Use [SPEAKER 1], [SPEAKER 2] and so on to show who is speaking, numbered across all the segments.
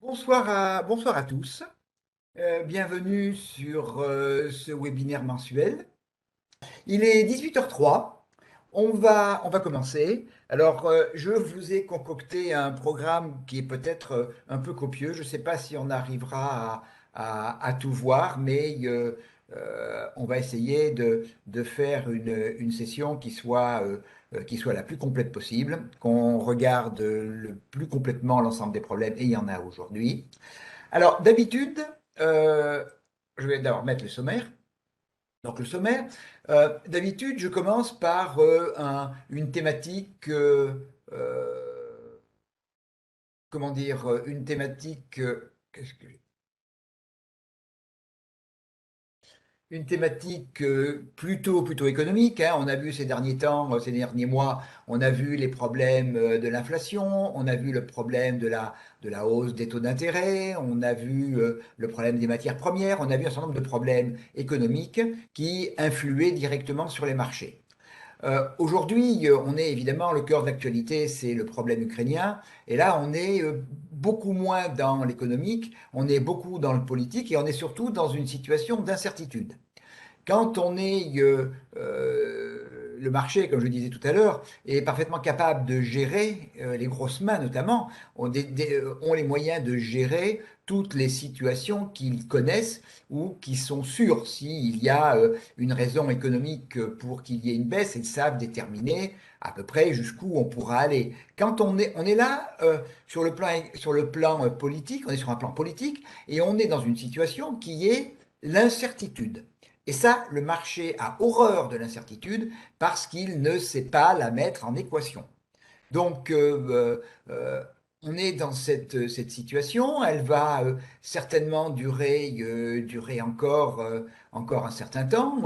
[SPEAKER 1] Bonsoir à tous. Bienvenue sur ce webinaire mensuel. Il est 18h03. On va commencer. Alors, je vous ai concocté un programme qui est peut-être un peu copieux. Je ne sais pas si on arrivera à tout voir, mais on va essayer de faire une session qui soit la plus complète possible, qu'on regarde le plus complètement l'ensemble des problèmes, et il y en a aujourd'hui. Alors, d'habitude, euh, je vais d'abord mettre le sommaire. Donc, le sommaire, d'habitude, je commence par une thématique, comment dire, une thématique, une thématique plutôt économique, hein. On a vu ces derniers temps, ces derniers mois, on a vu les problèmes de l'inflation, on a vu le problème de la hausse des taux d'intérêt, on a vu le problème des matières premières, on a vu un certain nombre de problèmes économiques qui influaient directement sur les marchés. Aujourd'hui, on est évidemment, le cœur de l'actualité, c'est le problème ukrainien. Et là, on est beaucoup moins dans l'économique, on est beaucoup dans le politique et on est surtout dans une situation d'incertitude. Quand on est le marché, comme je disais tout à l'heure, est parfaitement capable de gérer, les grosses mains notamment, ont les moyens de gérer toutes les situations qu'ils connaissent ou qui sont sûres. S'il y a une raison économique pour qu'il y ait une baisse, ils savent déterminer à peu près jusqu'où on pourra aller. Quand on est là sur le plan politique, on est sur un plan politique et on est dans une situation qui est l'incertitude. Et ça, le marché a horreur de l'incertitude parce qu'il ne sait pas la mettre en équation. Donc, on est dans cette situation. Elle va certainement durer encore un certain temps.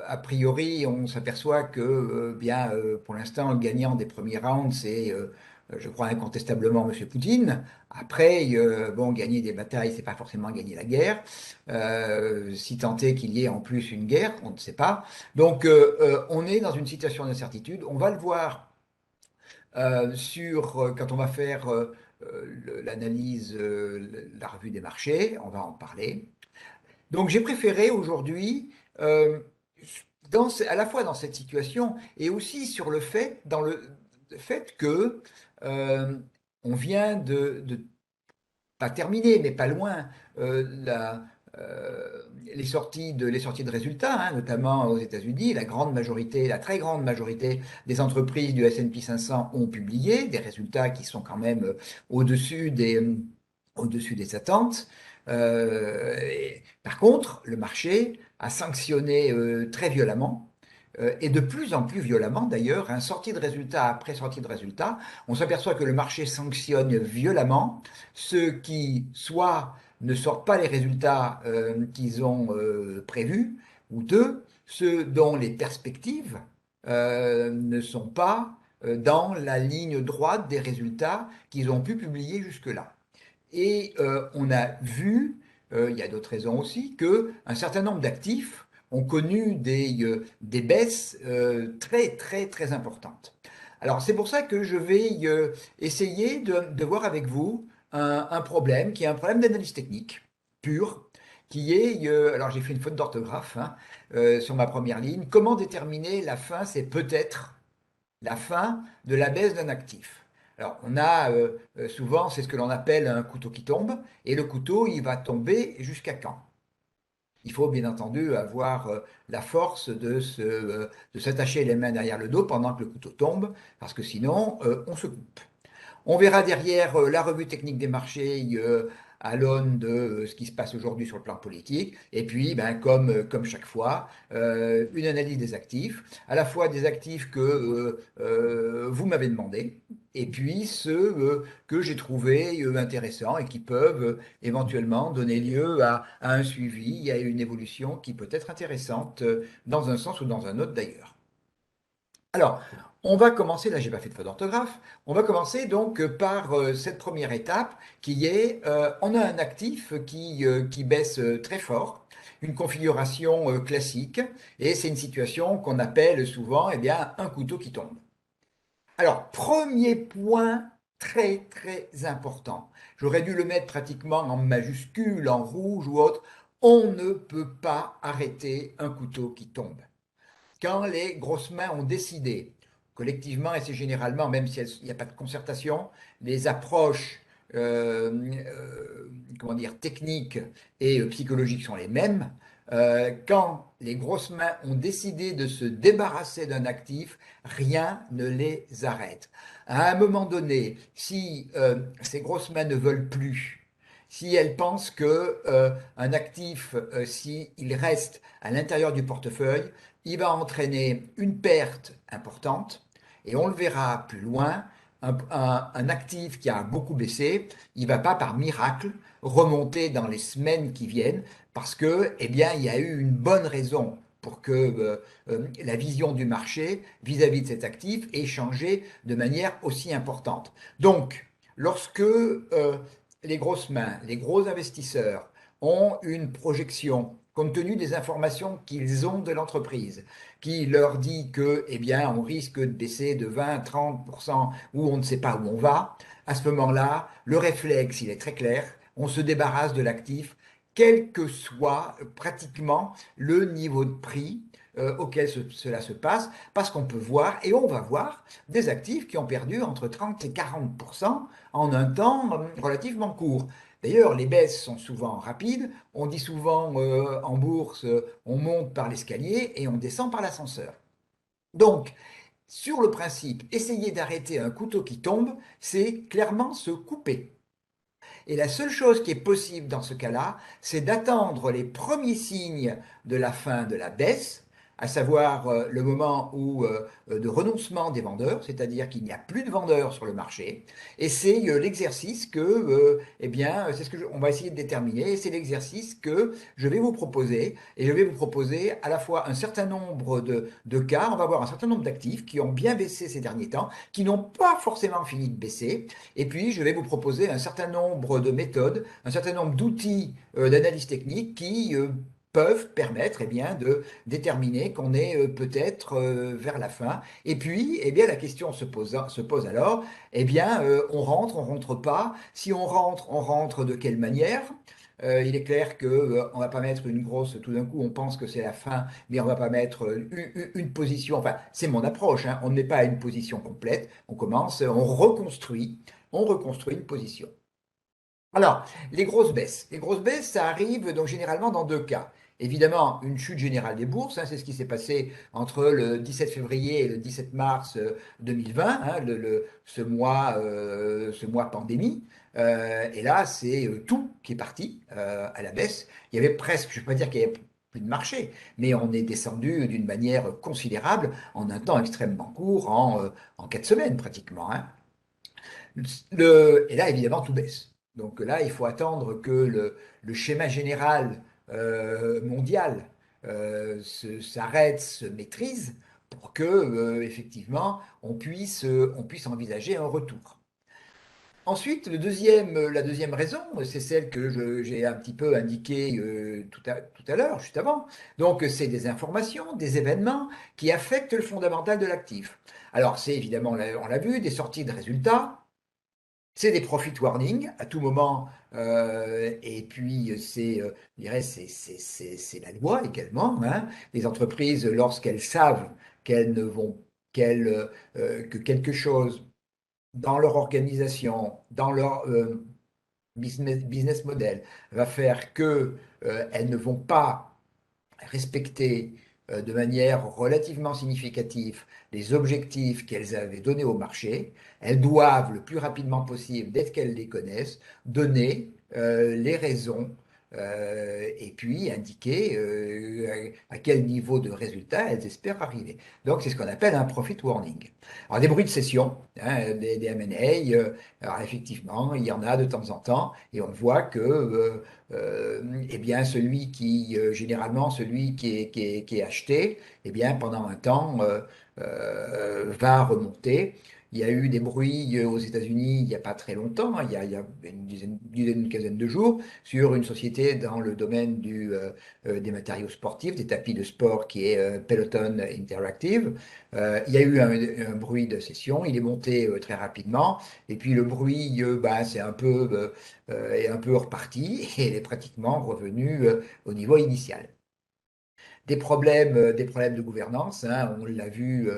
[SPEAKER 1] A priori, on s'aperçoit que, pour l'instant, le gagnant des premiers rounds, c'est, je crois, incontestablement M. Poutine. Après, bon, gagner des batailles, c'est pas forcément gagner la guerre. Si tant est qu'il y ait en plus une guerre, on ne sait pas. Donc, on est dans une situation d'incertitude. On va le voir quand on va faire l'analyse, la revue des marchés. On va en parler. Donc j'ai préféré aujourd'hui, à la fois dans cette situation et aussi sur dans le fait que euh, on vient pas terminer, mais pas loin, les sorties de résultats, hein, notamment aux États-Unis. La très grande majorité des entreprises du S&P 500 ont publié des résultats qui sont quand même au-dessus au-dessus des attentes. Par contre, le marché a sanctionné très violemment, et de plus en plus violemment d'ailleurs, hein, sortie de résultat après sortie de résultat. On s'aperçoit que le marché sanctionne violemment ceux qui soit ne sortent pas les résultats qu'ils ont prévus, ou deux, ceux dont les perspectives ne sont pas dans la ligne droite des résultats qu'ils ont pu publier jusque-là. Et on a vu, il y a d'autres raisons aussi, qu'un certain nombre d'actifs ont connu des baisses très importantes. Alors c'est pour ça que je vais essayer de voir avec vous un problème qui est un problème d'analyse technique pure, qui est, alors j'ai fait une faute d'orthographe hein, sur ma première ligne, comment déterminer la fin, c'est peut-être la fin de la baisse d'un actif. Alors, on a souvent, c'est ce que l'on appelle un couteau qui tombe, et le couteau, il va tomber jusqu'à quand? Il faut bien entendu avoir la force de s'attacher les mains derrière le dos pendant que le couteau tombe, parce que sinon, on se coupe. On verra derrière la revue technique des marchés à l'aune de ce qui se passe aujourd'hui sur le plan politique. Et puis, ben, comme chaque fois, une analyse des actifs, à la fois des actifs que vous m'avez demandé, et puis ceux que j'ai trouvés intéressants et qui peuvent éventuellement donner lieu à un suivi, à une évolution qui peut être intéressante dans un sens ou dans un autre d'ailleurs. Alors, on va commencer, là j'ai pas fait de faute d'orthographe, on va commencer donc par cette première étape qui est, on a un actif qui baisse très fort, une configuration classique, et c'est une situation qu'on appelle souvent eh bien, un couteau qui tombe. Alors, premier point très très important. J'aurais dû le mettre pratiquement en majuscule, en rouge ou autre. On ne peut pas arrêter un couteau qui tombe. Quand les grosses mains ont décidé, collectivement, et c'est généralement, même s'il n'y a pas de concertation, les approches comment dire, techniques et psychologiques sont les mêmes. Quand les grosses mains ont décidé de se débarrasser d'un actif, rien ne les arrête. À un moment donné, si ces grosses mains ne veulent plus, si elles pensent que un actif, s'il reste à l'intérieur du portefeuille, il va entraîner une perte importante, et on le verra plus loin, un actif qui a beaucoup baissé, il ne va pas par miracle remonter dans les semaines qui viennent, parce que, eh bien, il y a eu une bonne raison pour que la vision du marché vis-à-vis de cet actif ait changé de manière aussi importante. Donc, lorsque les grosses mains, les gros investisseurs ont une projection compte tenu des informations qu'ils ont de l'entreprise, qui leur dit que, eh bien, on risque de baisser de 20-30% ou on ne sait pas où on va, à ce moment-là, le réflexe, il est très clair, on se débarrasse de l'actif, quel que soit pratiquement le niveau de prix auquel cela se passe, parce qu'on peut voir, et on va voir, des actifs qui ont perdu entre 30 et 40% en un temps relativement court. D'ailleurs, les baisses sont souvent rapides. On dit souvent en bourse, on monte par l'escalier et on descend par l'ascenseur. Donc, sur le principe, essayer d'arrêter un couteau qui tombe, c'est clairement se couper. Et la seule chose qui est possible dans ce cas-là, c'est d'attendre les premiers signes de la fin de la baisse, à savoir le moment de renoncement des vendeurs, c'est-à-dire qu'il n'y a plus de vendeurs sur le marché. Et c'est l'exercice que, eh bien, c'est ce que on va essayer de déterminer. Et c'est l'exercice que je vais vous proposer. Et je vais vous proposer à la fois un certain nombre de cas. On va voir un certain nombre d'actifs qui ont bien baissé ces derniers temps, qui n'ont pas forcément fini de baisser. Et puis, je vais vous proposer un certain nombre de méthodes, un certain nombre d'outils d'analyse technique qui peuvent permettre eh bien, de déterminer qu'on est peut-être vers la fin. Et puis, eh bien, la question se pose alors, eh bien, on rentre pas. Si on rentre de quelle manière? Il est clair que on va pas mettre une grosse, tout d'un coup, on pense que c'est la fin, mais on va pas mettre une position. Enfin, c'est mon approche, hein, on ne met pas à une position complète. On commence, on reconstruit une position. Alors, les grosses baisses. Les grosses baisses, ça arrive donc généralement dans deux cas. Évidemment, une chute générale des bourses, hein, c'est ce qui s'est passé entre le 17 février et le 17 mars 2020, hein, ce mois pandémie. Et là, c'est tout qui est parti à la baisse. Il y avait presque, je ne vais pas dire qu'il y avait plus de marché, mais on est descendu d'une manière considérable en un temps extrêmement court, en 4 semaines pratiquement, hein. Et là, évidemment, tout baisse. Donc là, il faut attendre que le schéma général mondial s'arrête, se maîtrise, pour que, effectivement, on puisse envisager un retour. Ensuite, la deuxième raison, c'est celle que j'ai un petit peu indiquée tout à l'heure, juste avant. Donc, c'est des informations, des événements qui affectent le fondamental de l'actif. Alors, c'est évidemment, on l'a vu, des sorties de résultats, c'est des profit warnings à tout moment, et puis je dirais, c'est la loi également, hein. Les entreprises, lorsqu'elles savent qu'elles ne vont, que quelque chose dans leur organisation, dans leur business model, va faire que elles ne vont pas respecter de manière relativement significative les objectifs qu'elles avaient donnés au marché, elles doivent le plus rapidement possible, dès qu'elles les connaissent, donner les raisons et puis indiquer à quel niveau de résultat elles espèrent arriver. Donc c'est ce qu'on appelle un profit warning. Alors des bruits de session, hein, des M&A, alors effectivement il y en a de temps en temps et on voit que eh bien, généralement, celui qui est acheté, eh bien, pendant un temps, va remonter. Il y a eu des bruits aux États-Unis il n'y a pas très longtemps, hein, il y a une quinzaine de jours, sur une société dans le domaine des matériaux sportifs, des tapis de sport qui est Peloton Interactive. Il y a eu un bruit de session, il est monté très rapidement, et puis le bruit bah, est un peu reparti et il est pratiquement revenu au niveau initial. Des problèmes de gouvernance, hein, on l'a vu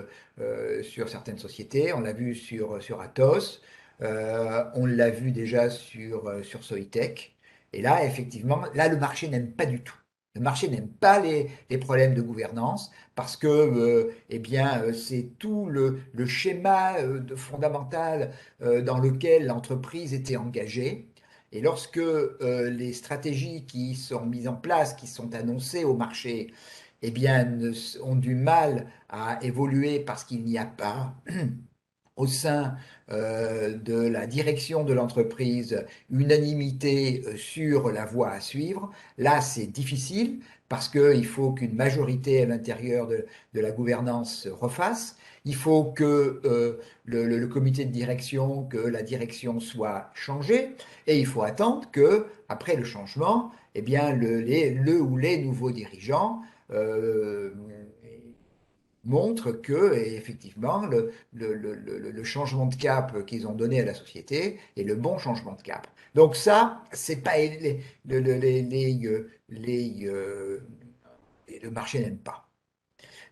[SPEAKER 1] sur certaines sociétés, on l'a vu sur Atos, on l'a vu déjà sur Soitec. Et là, effectivement, là, le marché n'aime pas du tout. Le marché n'aime pas les problèmes de gouvernance parce que eh bien, c'est tout le schéma fondamental dans lequel l'entreprise était engagée. Et lorsque les stratégies qui sont mises en place, qui sont annoncées au marché, eh bien, ont du mal à évoluer parce qu'il n'y a pas au sein de la direction de l'entreprise unanimité sur la voie à suivre. Là, c'est difficile parce qu'il faut qu'une majorité à l'intérieur de la gouvernance se refasse. Il faut que le comité de direction, que la direction soit changée, et il faut attendre que, après le changement, eh bien, le ou les nouveaux dirigeants euh, montre que, effectivement, le changement de cap qu'ils ont donné à la société est le bon changement de cap. Donc ça, c'est pas le marché n'aime pas.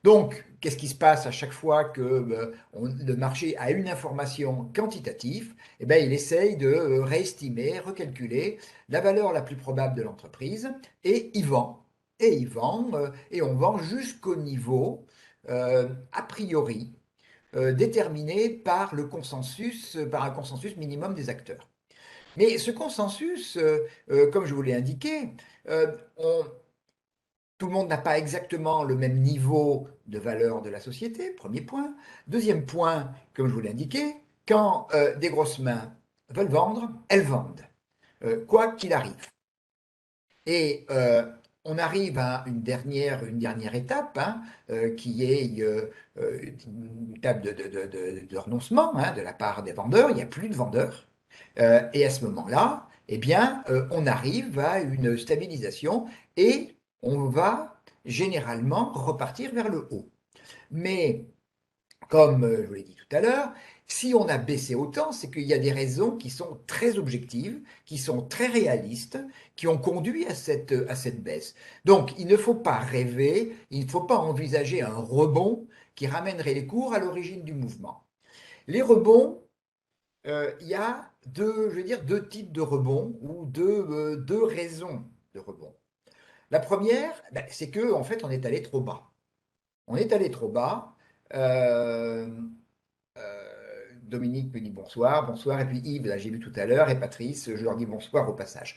[SPEAKER 1] Donc, qu'est-ce qui se passe à chaque fois que le marché a une information quantitative? Eh bien, il essaye de réestimer, recalculer la valeur la plus probable de l'entreprise et il vend. Et il vend, et on vend jusqu'au niveau, a priori, déterminé par le consensus, par un consensus minimum des acteurs. Mais ce consensus, comme je vous l'ai indiqué, euh, on, tout le monde n'a pas exactement le même niveau de valeur de la société, premier point. Deuxième point, comme je vous l'ai indiqué, quand des grosses mains veulent vendre, elles vendent, quoi qu'il arrive. Et on arrive à une dernière étape, hein, qui est une étape de renoncement, hein, de la part des vendeurs. Il n'y a plus de vendeurs. Et à ce moment-là, eh bien, on arrive à une stabilisation et on va généralement repartir vers le haut. Mais comme je vous l'ai dit tout à l'heure, si on a baissé autant, c'est qu'il y a des raisons qui sont très objectives, qui sont très réalistes, qui ont conduit à cette baisse. Donc, il ne faut pas rêver, il ne faut pas envisager un rebond qui ramènerait les cours à l'origine du mouvement. Les rebonds, il y a deux, je veux dire, deux types de rebonds ou deux raisons de rebond. La première, ben, c'est que en fait, on est allé trop bas. On est allé trop bas. Euh, Dominique me dit bonsoir, bonsoir, et puis Yves, là j'ai vu tout à l'heure, et Patrice, je leur dis bonsoir au passage.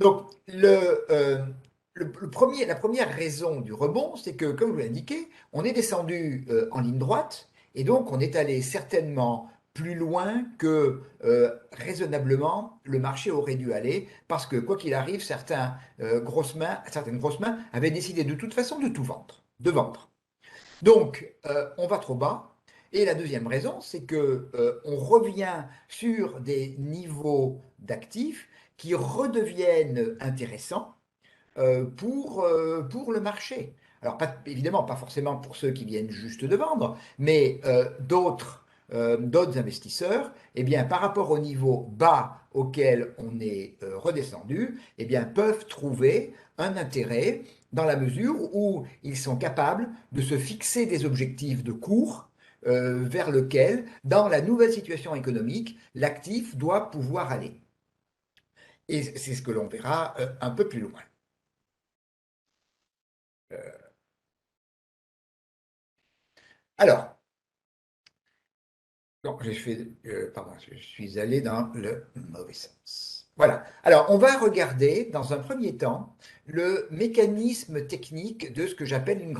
[SPEAKER 1] Donc, la première raison du rebond, c'est que, comme je vous l'ai indiqué, on est descendu en ligne droite, et donc on est allé certainement plus loin que raisonnablement le marché aurait dû aller, parce que quoi qu'il arrive, certaines grosses mains avaient décidé de toute façon de tout vendre, de vendre. Donc, on va trop bas. Et la deuxième raison, c'est que on revient sur des niveaux d'actifs qui redeviennent intéressants pour le marché. Alors, évidemment, pas forcément pour ceux qui viennent juste de vendre, mais d'autres investisseurs, eh bien, par rapport au niveau bas auquel on est redescendu, eh bien, peuvent trouver un intérêt dans la mesure où ils sont capables de se fixer des objectifs de cours vers lequel, dans la nouvelle situation économique, l'actif doit pouvoir aller. Et c'est ce que l'on verra un peu plus loin. Alors, non, pardon, je suis allé dans le mauvais sens. Voilà. Alors, on va regarder dans un premier temps le mécanisme technique de ce que j'appelle une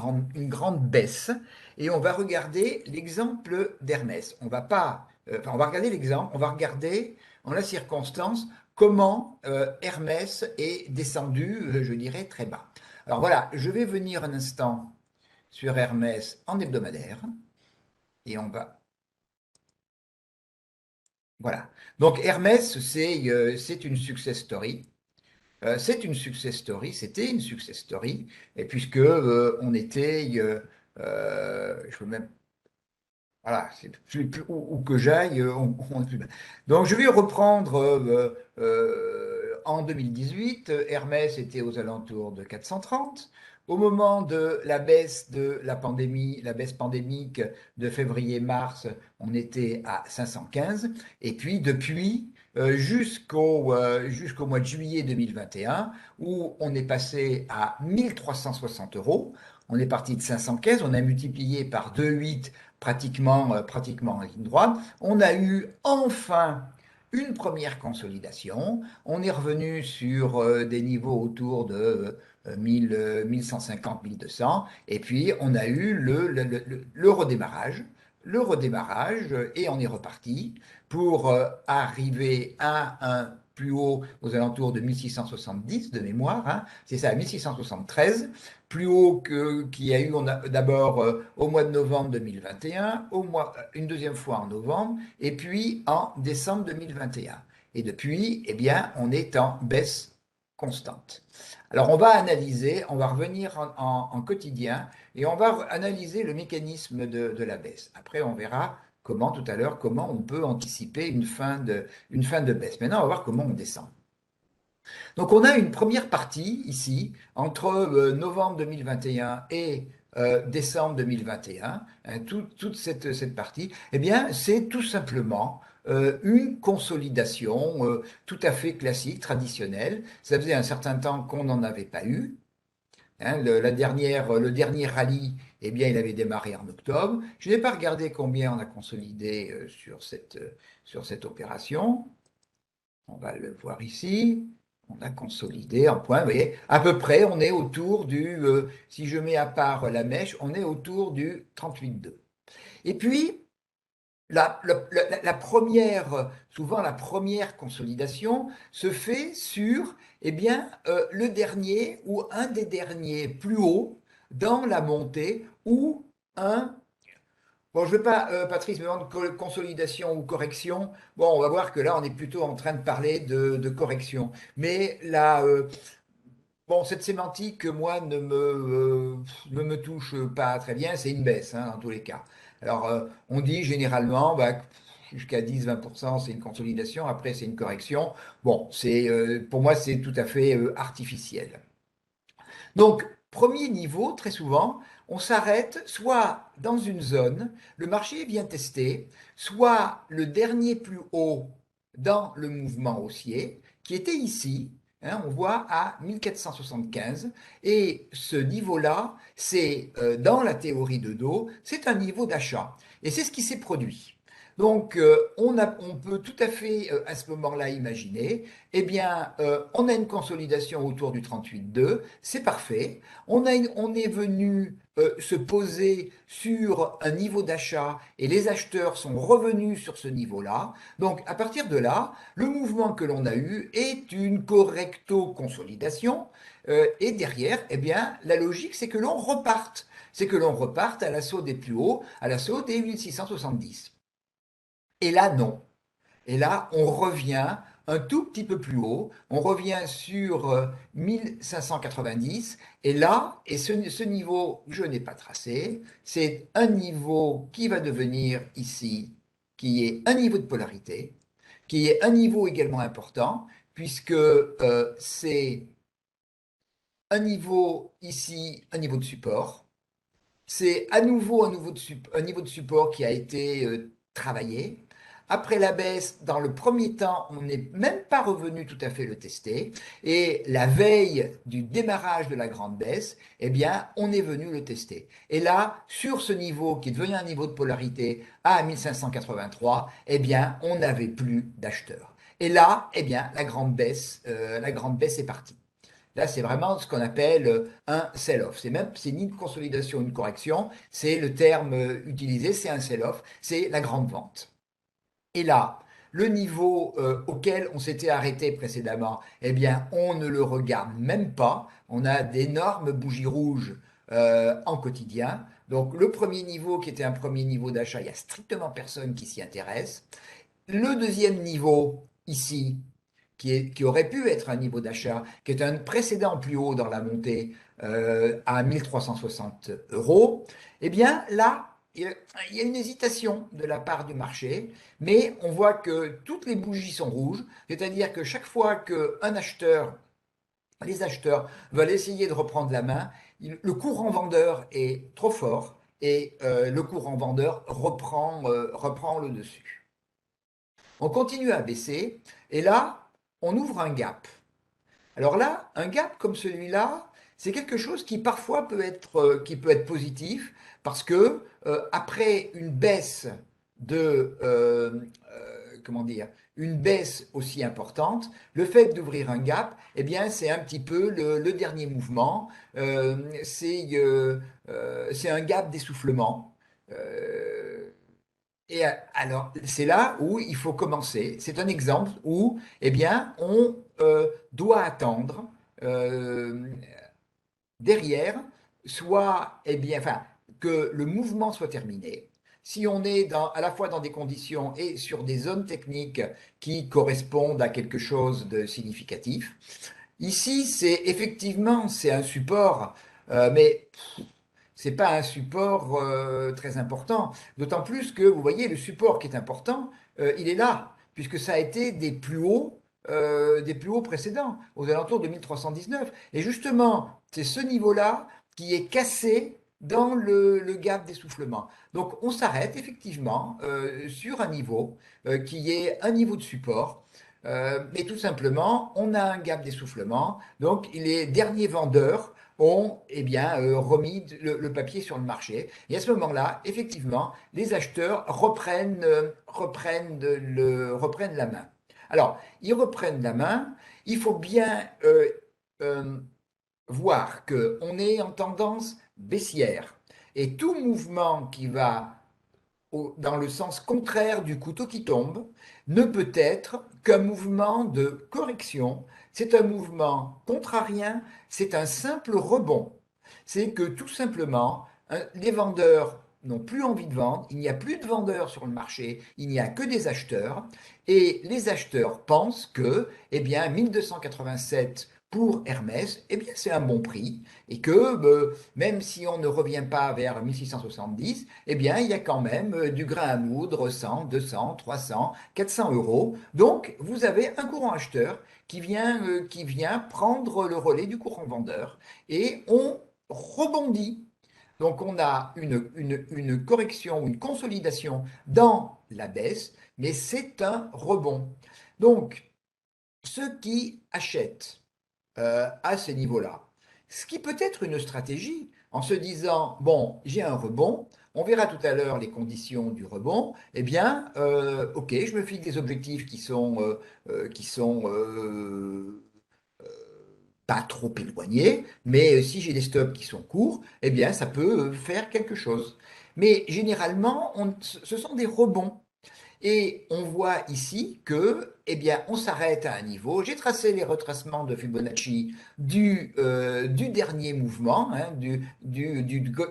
[SPEAKER 1] grande baisse. Et on va regarder l'exemple d'Hermès. On va pas, enfin, on va regarder l'exemple, on va regarder en la circonstance comment Hermès est descendu, je dirais, très bas. Alors voilà, je vais venir un instant sur Hermès en hebdomadaire et on va Voilà. Donc Hermès, c'est une success story. C'était une success story, et puisque on était, je peux même, voilà, où que j'aille, on est plus bas. Donc je vais reprendre en 2018, Hermès était aux alentours de 430. Au moment de la baisse de la pandémie, la baisse pandémique de février-mars, on était à 515. Et puis depuis, jusqu'au mois de juillet 2021, où on est passé à 1360 euros. On est parti de 515, on a multiplié par 2,8 pratiquement en ligne droite. On a eu enfin une première consolidation. On est revenu sur des niveaux autour de 1150, 1200. Et puis, on a eu le redémarrage. Le redémarrage, et on est reparti pour arriver à un plus haut aux alentours de 1670 de mémoire, hein, c'est ça, 1673, plus haut qu'il y a eu d'abord au mois de novembre 2021, une deuxième fois en novembre, et puis en décembre 2021. Et depuis, eh bien, on est en baisse constante. Alors, on va analyser, on va revenir en quotidien, et on va analyser le mécanisme de la baisse. Après, on verra comment, tout à l'heure, comment on peut anticiper une fin de baisse. Maintenant, on va voir comment on descend. Donc on a une première partie ici, entre novembre 2021 et décembre 2021, hein, toute cette partie, eh bien c'est tout simplement une consolidation tout à fait classique, traditionnelle. Ça faisait un certain temps qu'on n'en avait pas eu. Hein, le dernier rallye, eh bien, il avait démarré en octobre. Je n'ai pas regardé combien on a consolidé sur cette opération. On va le voir ici. On a consolidé en point. Vous voyez, à peu près, on est autour si je mets à part la mèche, on est autour du 38,2. Et puis, souvent la première consolidation se fait sur, eh bien, le dernier ou un des derniers plus hauts dans la montée ou un. Bon, je ne veux pas, Patrice, me demande consolidation ou correction. Bon, on va voir que là, on est plutôt en train de parler de correction. Mais là, bon, cette sémantique, moi, ne me touche pas très bien. C'est une baisse, hein, dans tous les cas. Alors, on dit généralement, bah, jusqu'à 10-20%, c'est une consolidation. Après, c'est une correction. Bon, pour moi, c'est tout à fait artificiel. Donc, premier niveau, très souvent, on s'arrête soit dans une zone, le marché est bien testé, soit le dernier plus haut dans le mouvement haussier, qui était ici, hein, on voit à 1475, et ce niveau-là, c'est dans la théorie de dos, c'est un niveau d'achat. Et c'est ce qui s'est produit. Donc, on peut tout à fait à ce moment-là imaginer, eh bien, on a une consolidation autour du 38,2, c'est parfait. On est venu se poser sur un niveau d'achat et les acheteurs sont revenus sur ce niveau-là. Donc, à partir de là, le mouvement que l'on a eu est une correcto-consolidation. Et derrière, eh bien, la logique, c'est que l'on reparte. C'est que l'on reparte à l'assaut des plus hauts, à l'assaut des 1670. Et là, non. Et là, on revient un tout petit peu plus haut, on revient sur 1590, et là, ce niveau, je n'ai pas tracé, c'est un niveau qui va devenir ici, qui est un niveau de polarité, qui est un niveau également important, puisque c'est un niveau ici, un niveau de support, c'est à nouveau un niveau de support qui a été travaillé. Après la baisse, dans le premier temps, on n'est même pas revenu tout à fait le tester. Et la veille du démarrage de la grande baisse, eh bien, on est venu le tester. Et là, sur ce niveau qui est devenu un niveau de polarité à 1583, eh bien, on n'avait plus d'acheteurs. Et là, eh bien, la grande baisse est partie. Là, c'est vraiment ce qu'on appelle un sell-off. C'est ni une consolidation, une correction. C'est le terme utilisé, c'est un sell-off. C'est la grande vente. Et là, le niveau auquel on s'était arrêté précédemment, eh bien, on ne le regarde même pas. On a d'énormes bougies rouges en quotidien. Donc, le premier niveau qui était un premier niveau d'achat, il n'y a strictement personne qui s'y intéresse. le deuxième niveau ici, qui aurait pu être un niveau d'achat, qui est un précédent plus haut dans la montée à 1360 euros, eh bien là, il y a une hésitation de la part du marché, mais on voit que toutes les bougies sont rouges, c'est-à-dire que chaque fois qu'un acheteur, les acheteurs veulent essayer de reprendre la main, le courant vendeur est trop fort et le courant vendeur reprend le dessus. On continue à baisser et là, on ouvre un gap. Alors là, un gap comme celui-là, c'est quelque chose qui peut être positif parce que après une baisse de comment dire, une baisse aussi importante, le fait d'ouvrir un gap, eh bien, c'est un petit peu le dernier mouvement. Euh, c'est un gap d'essoufflement. Euh, alors, c'est là où il faut commencer. C'est un exemple où, eh bien, on doit attendre euh, derrière, soit, eh bien, enfin, que le mouvement soit terminé. Si on est à la fois dans des conditions et sur des zones techniques qui correspondent à quelque chose de significatif. Ici, c'est un support, mais c'est pas un support très important. D'autant plus que, vous voyez, le support qui est important, il est là, puisque ça a été des plus hauts précédents, aux alentours de 1319. Et justement, c'est ce niveau-là qui est cassé dans le gap d'essoufflement. Donc, on s'arrête effectivement sur un niveau qui est un niveau de support. Mais tout simplement, on a un gap d'essoufflement. Donc, les derniers vendeurs ont eh bien, remis le papier sur le marché. Et à ce moment-là, effectivement, les acheteurs reprennent la main. Alors, ils reprennent la main. Il faut bien euh, voir qu'on est en tendance baissière. Et tout mouvement qui va dans le sens contraire du couteau qui tombe, ne peut être qu'un mouvement de correction. C'est un mouvement contrarien, c'est un simple rebond. C'est que tout simplement, les vendeurs n'ont plus envie de vendre, il n'y a plus de vendeurs sur le marché, il n'y a que des acheteurs, et les acheteurs pensent que, eh bien, 1287 pour Hermès, eh bien, c'est un bon prix, et que même si on ne revient pas vers 1670, eh bien, il y a quand même du grain à moudre, 100, 200, 300, 400 euros. Donc, vous avez un courant acheteur qui vient prendre le relais du courant vendeur et on rebondit. Donc, on a une correction, une consolidation dans la baisse, mais c'est un rebond. Donc, ceux qui achètent à ces niveaux-là. Ce qui peut être une stratégie en se disant, bon, j'ai un rebond, on verra tout à l'heure les conditions du rebond, eh bien, ok, je me fixe des objectifs qui sont pas trop éloignés, mais si j'ai des stops qui sont courts, eh bien, ça peut faire quelque chose. Mais généralement, ce sont des rebonds. Et on voit ici que, eh bien, on s'arrête à un niveau. J'ai tracé les retracements de Fibonacci du dernier mouvement, hein, du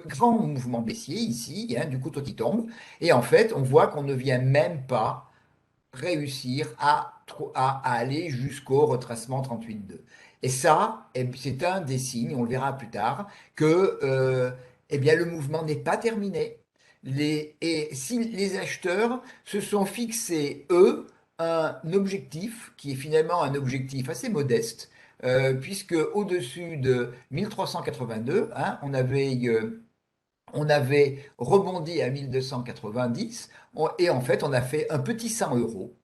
[SPEAKER 1] grand mouvement baissier ici, hein, du couteau qui tombe. Et en fait, on voit qu'on ne vient même pas réussir à aller jusqu'au retracement 38,2. Et ça, c'est un des signes, on le verra plus tard, que eh bien, le mouvement n'est pas terminé. Et si les acheteurs se sont fixés, eux, un objectif qui est finalement un objectif assez modeste, puisque au-dessus de 1382, hein, on avait rebondi à 1290 et en fait, on a fait un petit 100 euros.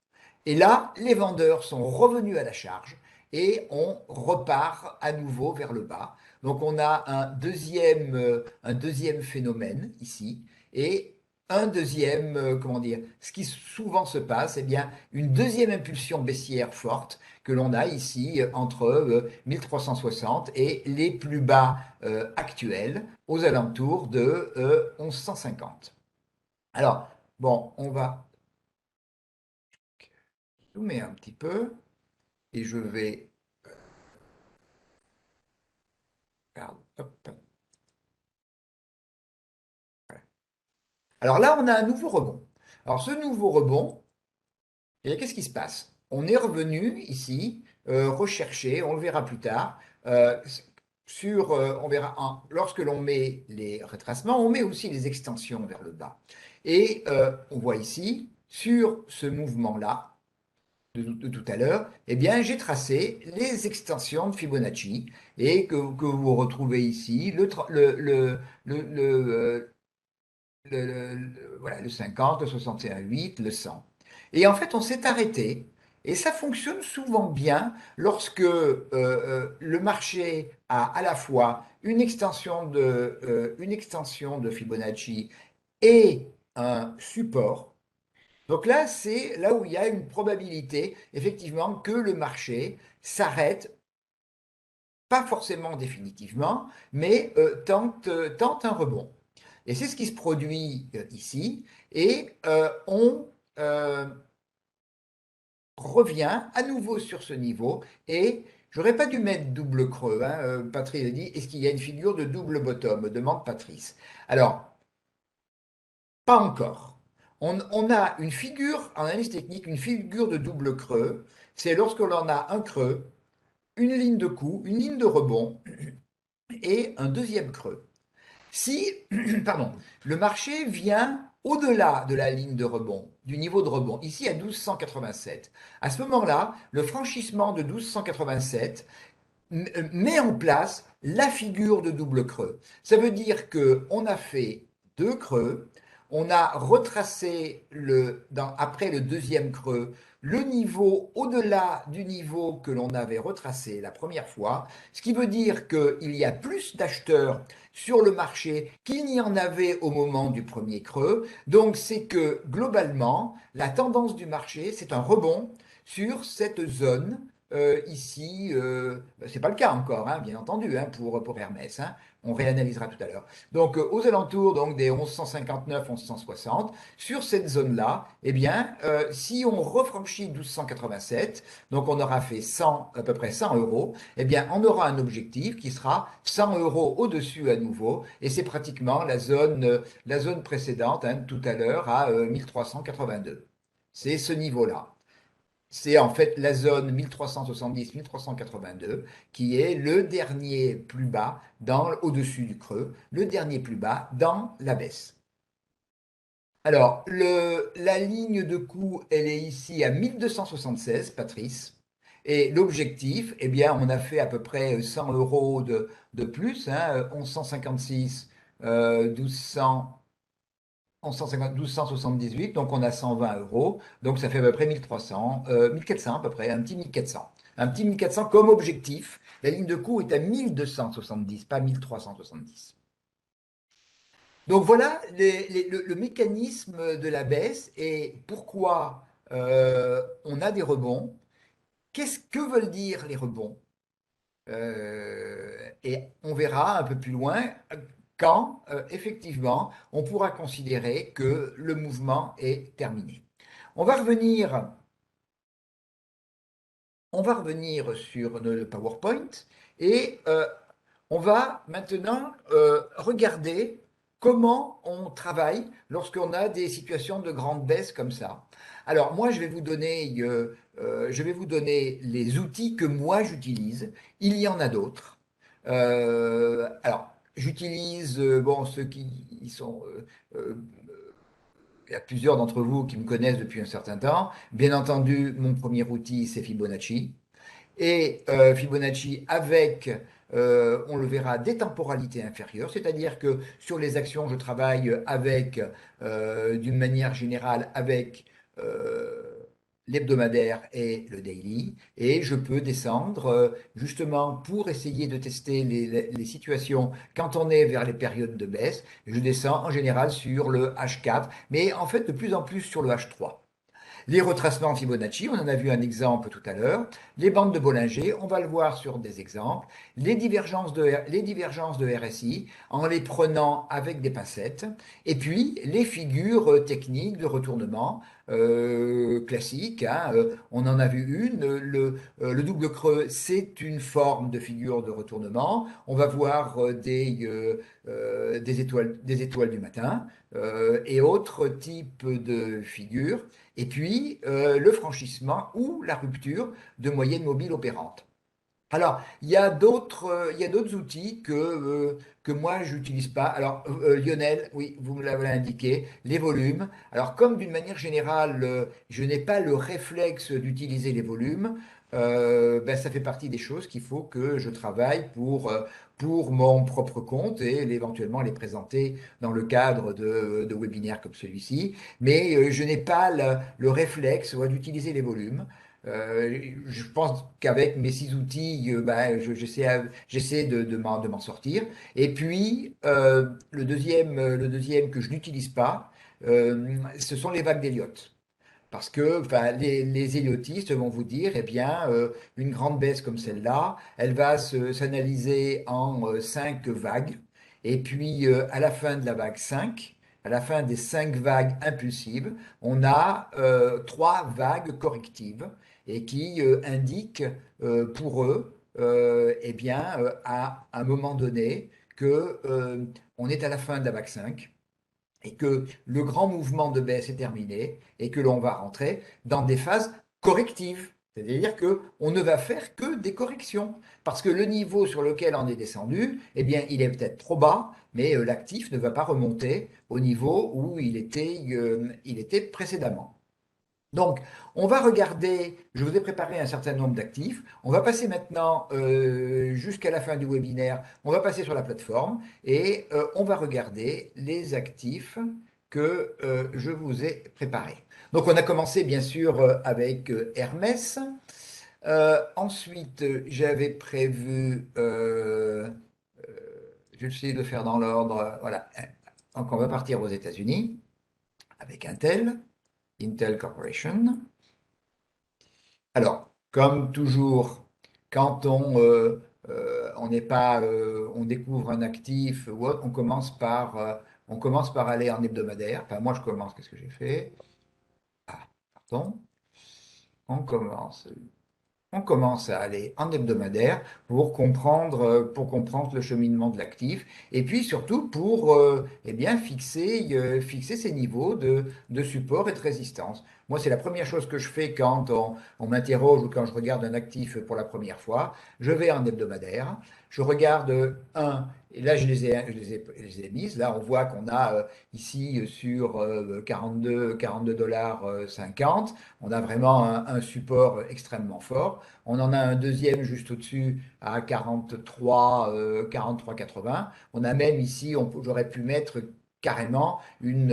[SPEAKER 1] Et là, les vendeurs sont revenus à la charge et on repart à nouveau vers le bas. Donc, on a un deuxième phénomène ici et un deuxième, comment dire, ce qui souvent se passe, eh bien, une deuxième impulsion baissière forte que l'on a ici entre 1360 et les plus bas actuels aux alentours de 1150. Alors, bon, on va zoomer un petit peu et je vais. Hop. Alors là, on a un nouveau rebond. Alors, ce nouveau rebond, Et qu'est-ce qui se passe? On est revenu ici rechercher, on le verra plus tard, on verra, lorsque l'on met les retracements, on met aussi les extensions vers le bas. Et on voit ici, sur ce mouvement-là, de tout à l'heure, eh bien, j'ai tracé les extensions de Fibonacci et que vous retrouvez ici, voilà, le 50, le 61,8, le 100. Et en fait, on s'est arrêté, et ça fonctionne souvent bien lorsque le marché a à la fois une extension de Fibonacci et un support. Donc là, c'est là où il y a une probabilité, effectivement, que le marché s'arrête, pas forcément définitivement, mais tente un rebond. Et c'est ce qui se produit ici, et on euh, revient à nouveau sur ce niveau, et j'aurais pas dû mettre double creux, hein, Patrice a dit, est-ce qu'il y a une figure de double bottom, me demande Patrice. Alors, pas encore. On a une figure, en analyse technique, une figure de double creux, c'est lorsque l'on a un creux, une ligne de coup, une ligne de rebond et un deuxième creux. Si, pardon, le marché vient au-delà de la ligne de rebond, du niveau de rebond, ici à 1287, à ce moment-là, le franchissement de 1287 met en place la figure de double creux. Ça veut dire qu'on a fait deux creux, on a retracé après le deuxième creux le niveau au-delà du niveau que l'on avait retracé la première fois, ce qui veut dire qu'il y a plus d'acheteurs sur le marché qu'il n'y en avait au moment du premier creux. Donc c'est que globalement, la tendance du marché, c'est un rebond sur cette zone ici, c'est pas le cas encore, hein, bien entendu, hein, pour Hermès. Hein. On réanalysera tout à l'heure. Donc, aux alentours donc, des 1159, 1160, sur cette zone-là, eh bien, si on refranchit 1287, donc on aura fait 100, à peu près 100 euros, eh bien, on aura un objectif qui sera 100 euros au-dessus à nouveau, et c'est pratiquement la zone précédente, hein, tout à l'heure, à 1382. C'est ce niveau-là. C'est en fait la zone 1370-1382 qui est le dernier plus bas au-dessus du creux, le dernier plus bas dans la baisse. Alors, la ligne de coup, elle est ici à 1276, Patrice. Et l'objectif, eh bien, on a fait à peu près 100 euros de plus, hein, 1156, 1200, 1150, 1278, donc on a 120 euros, donc ça fait à peu près 1300, 1400 à peu près, un petit 1400. Un petit 1400 comme objectif. La ligne de cours est à 1270, pas 1370. Donc voilà le mécanisme de la baisse et pourquoi on a des rebonds. Qu'est-ce que veulent dire les rebonds? Et on verra un peu plus loin quand, effectivement, on pourra considérer que le mouvement est terminé. On va revenir, on va revenir sur le PowerPoint et on va maintenant regarder comment on travaille lorsqu'on a des situations de grande baisse comme ça. Alors moi, je vais vous donner les outils que moi j'utilise. Il y en a d'autres. Alors, j'utilise, bon, ceux qui sont... il y a plusieurs d'entre vous qui me connaissent depuis un certain temps. Bien entendu, mon premier outil, c'est Fibonacci et Fibonacci avec, on le verra, des temporalités inférieures, c'est-à-dire que sur les actions, je travaille avec, d'une manière générale, avec l'hebdomadaire et le daily, et je peux descendre justement pour essayer de tester les situations quand on est vers les périodes de baisse. Je descends en général sur le H4, mais en fait de plus en plus sur le H3. Les retracements Fibonacci, on en a vu un exemple tout à l'heure. Les bandes de Bollinger, on va le voir sur des exemples. Les divergences de RSI, en les prenant avec des pincettes. Et puis, les figures techniques de retournement classiques, hein. On en a vu une. Le double creux, c'est une forme de figure de retournement. On va voir des étoiles du matin et autres types de figures. Et puis, le franchissement ou la rupture de moyenne mobile opérante. Alors, il y a d'autres outils que moi, je n'utilise pas. Alors, Lionel, oui, vous me l'avez indiqué, les volumes. Alors, comme d'une manière générale, je n'ai pas le réflexe d'utiliser les volumes, ben, ça fait partie des choses qu'il faut que je travaille pour mon propre compte et éventuellement les présenter dans le cadre de webinaires comme celui-ci. Mais je n'ai pas le réflexe ouais, d'utiliser les volumes. Je pense qu'avec mes 6 outils, ben, j'essaie de m'en sortir. Et puis, le deuxième que je n'utilise pas, ce sont les vagues d'Elliott. Parce que enfin, les héliotistes vont vous dire, eh bien, une grande baisse comme celle-là, elle va s'analyser en 5 vagues. Et puis, à la fin de la vague 5, à la fin des 5 vagues impulsives, on a 3 vagues correctives et qui indiquent pour eux, eh bien, à un moment donné, que on est à la fin de la vague 5 et que le grand mouvement de baisse est terminé et que l'on va rentrer dans des phases correctives. C'est-à-dire qu'on ne va faire que des corrections. Parce que le niveau sur lequel on est descendu, eh bien, il est peut-être trop bas, mais l'actif ne va pas remonter au niveau où il était précédemment. Donc, on va regarder, je vous ai préparé un certain nombre d'actifs. On va passer maintenant jusqu'à la fin du webinaire, on va passer sur la plateforme et on va regarder les actifs que je vous ai préparés. Donc, on a commencé bien sûr avec Hermès. Ensuite, j'avais prévu, je vais essayer de le faire dans l'ordre, voilà. Donc, on va partir aux États-Unis avec Intel Corporation. Alors, comme toujours, quand on n'est pas, on découvre un actif ou autre, on commence par aller en hebdomadaire. Enfin, moi, je commence. Qu'est-ce que j'ai fait? Ah, pardon. On commence. On commence à aller en hebdomadaire pour comprendre le cheminement de l'actif et puis surtout pour eh bien, fixer ces niveaux de support et de résistance. Moi, c'est la première chose que je fais quand on m'interroge ou quand je regarde un actif pour la première fois. Je vais en hebdomadaire, je regarde et là je les ai mises. Là, on voit qu'on a ici sur 42 dollars 50, on a vraiment un support extrêmement fort. On en a un deuxième juste au-dessus à 43,80. On a même ici, j'aurais pu mettre carrément une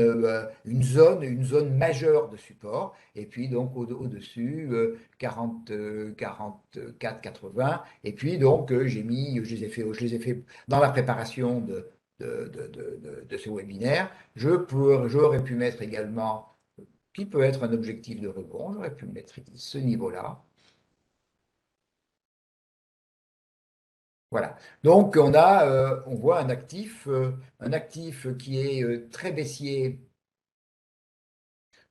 [SPEAKER 1] zone majeure de support. Et puis donc au-dessus, 40, 44,80. Et puis donc je les ai fait dans la préparation de ce webinaire. J'aurais pu mettre également, qui peut être un objectif de rebond, j'aurais pu mettre ce niveau-là. Voilà. Donc, on voit un actif qui est très baissier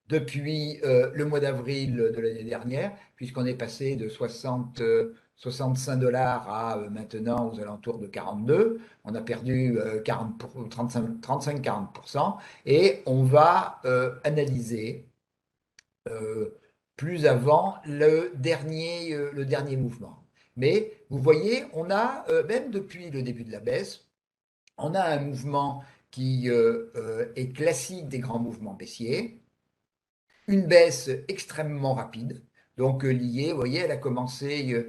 [SPEAKER 1] depuis le mois d'avril de l'année dernière, puisqu'on est passé de 65 dollars à maintenant aux alentours de 42. On a perdu 35-40%. Et on va analyser euh, plus avant le dernier mouvement. Mais vous voyez, on a, même depuis le début de la baisse, on a un mouvement qui est classique des grands mouvements baissiers, une baisse extrêmement rapide, donc liée, vous voyez, elle a commencé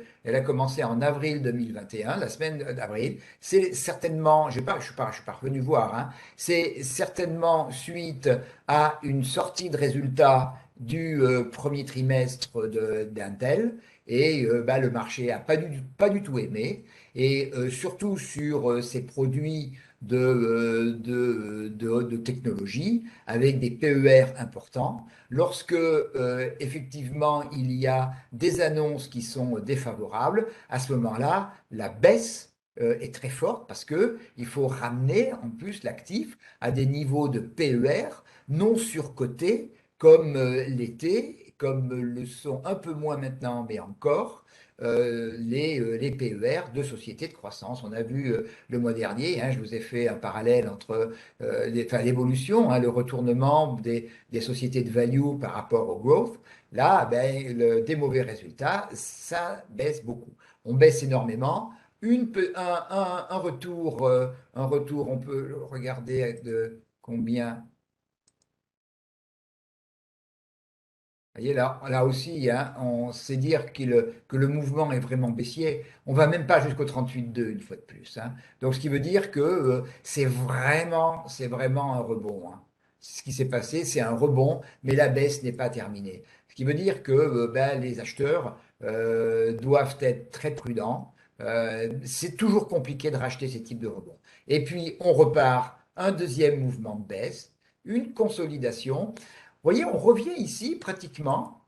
[SPEAKER 1] en avril 2021, la semaine d'avril. C'est certainement, je suis pas revenu voir, hein, c'est certainement suite à une sortie de résultats du premier trimestre d'Intel. Et bah, le marché a pas du tout aimé. Et surtout sur ces produits de technologie avec des PER importants. Lorsque effectivement il y a des annonces qui sont défavorables, à ce moment-là, la baisse est très forte parce que il faut ramener en plus l'actif à des niveaux de PER non surcotés comme l'été, comme le sont un peu moins maintenant, mais encore, les PER de sociétés de croissance. On a vu le mois dernier, hein, je vous ai fait un parallèle entre enfin, l'évolution, hein, le retournement des sociétés de value par rapport au growth. Là, ben, des mauvais résultats, ça baisse beaucoup. On baisse énormément. Un retour, on peut regarder de combien. Vous voyez, là aussi, hein, on sait dire que le mouvement est vraiment baissier. On va même pas jusqu'au 38,2 une fois de plus, hein. Donc, ce qui veut dire que c'est vraiment un rebond, hein. Ce qui s'est passé, c'est un rebond, mais la baisse n'est pas terminée. Ce qui veut dire que ben, les acheteurs doivent être très prudents. C'est toujours compliqué de racheter ces types de rebonds. Et puis, on repart, un deuxième mouvement de baisse, une consolidation. Vous voyez, on revient ici pratiquement,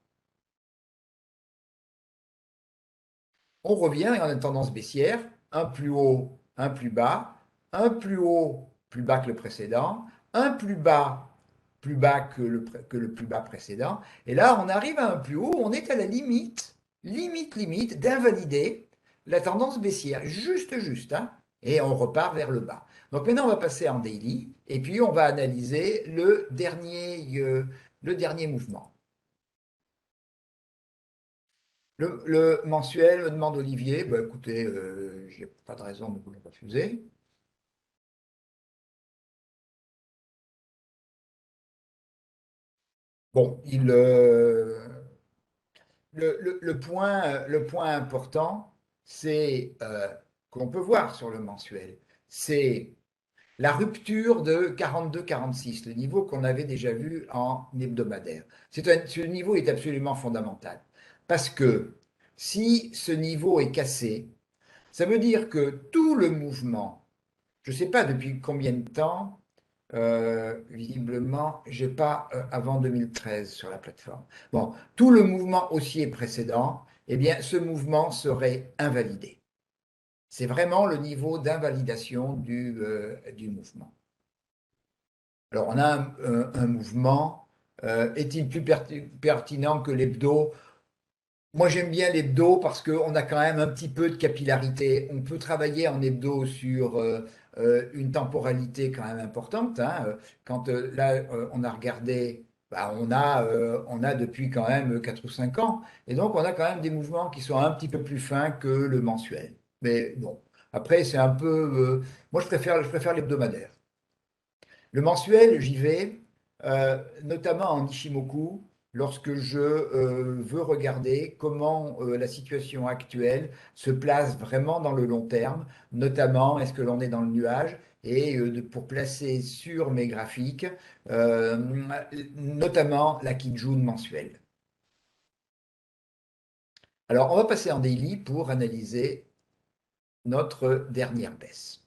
[SPEAKER 1] on revient et on a une tendance baissière, un plus haut, un plus bas, un plus haut, plus bas que le précédent, un plus bas que le plus bas précédent. Et là, on arrive à un plus haut, on est à la limite d'invalider la tendance baissière, juste, hein, et on repart vers le bas. Donc maintenant, on va passer en daily, et puis on va analyser le dernier mouvement. Le mensuel, me demande Olivier. Bah, écoutez, j'ai pas de raison de vous le refuser. Bon, le point important, c'est qu'on peut voir sur le mensuel, c'est la rupture de 42-46, le niveau qu'on avait déjà vu en hebdomadaire. Ce niveau est absolument fondamental parce que si ce niveau est cassé, ça veut dire que tout le mouvement, je ne sais pas depuis combien de temps, visiblement, j'ai pas avant 2013 sur la plateforme. Bon, tout le mouvement haussier précédent, eh bien, ce mouvement serait invalidé. C'est vraiment le niveau d'invalidation du mouvement. Alors, on a un mouvement. Est-il plus pertinent que l'hebdo? Moi, j'aime bien l'hebdo parce qu'on a quand même un petit peu de capillarité. On peut travailler en hebdo sur une temporalité quand même importante, hein. Quand là, on a regardé, bah, on a depuis quand même 4 ou 5 ans. Et donc, on a quand même des mouvements qui sont un petit peu plus fins que le mensuel. Mais bon, après, c'est un peu. Moi, je préfère l'hebdomadaire. Le mensuel, j'y vais, notamment en Ishimoku, lorsque je veux regarder comment la situation actuelle se place vraiment dans le long terme, notamment est-ce que l'on est dans le nuage, et pour placer sur mes graphiques, euh, notamment la Kijun mensuelle. Alors, on va passer en daily pour analyser notre dernière baisse.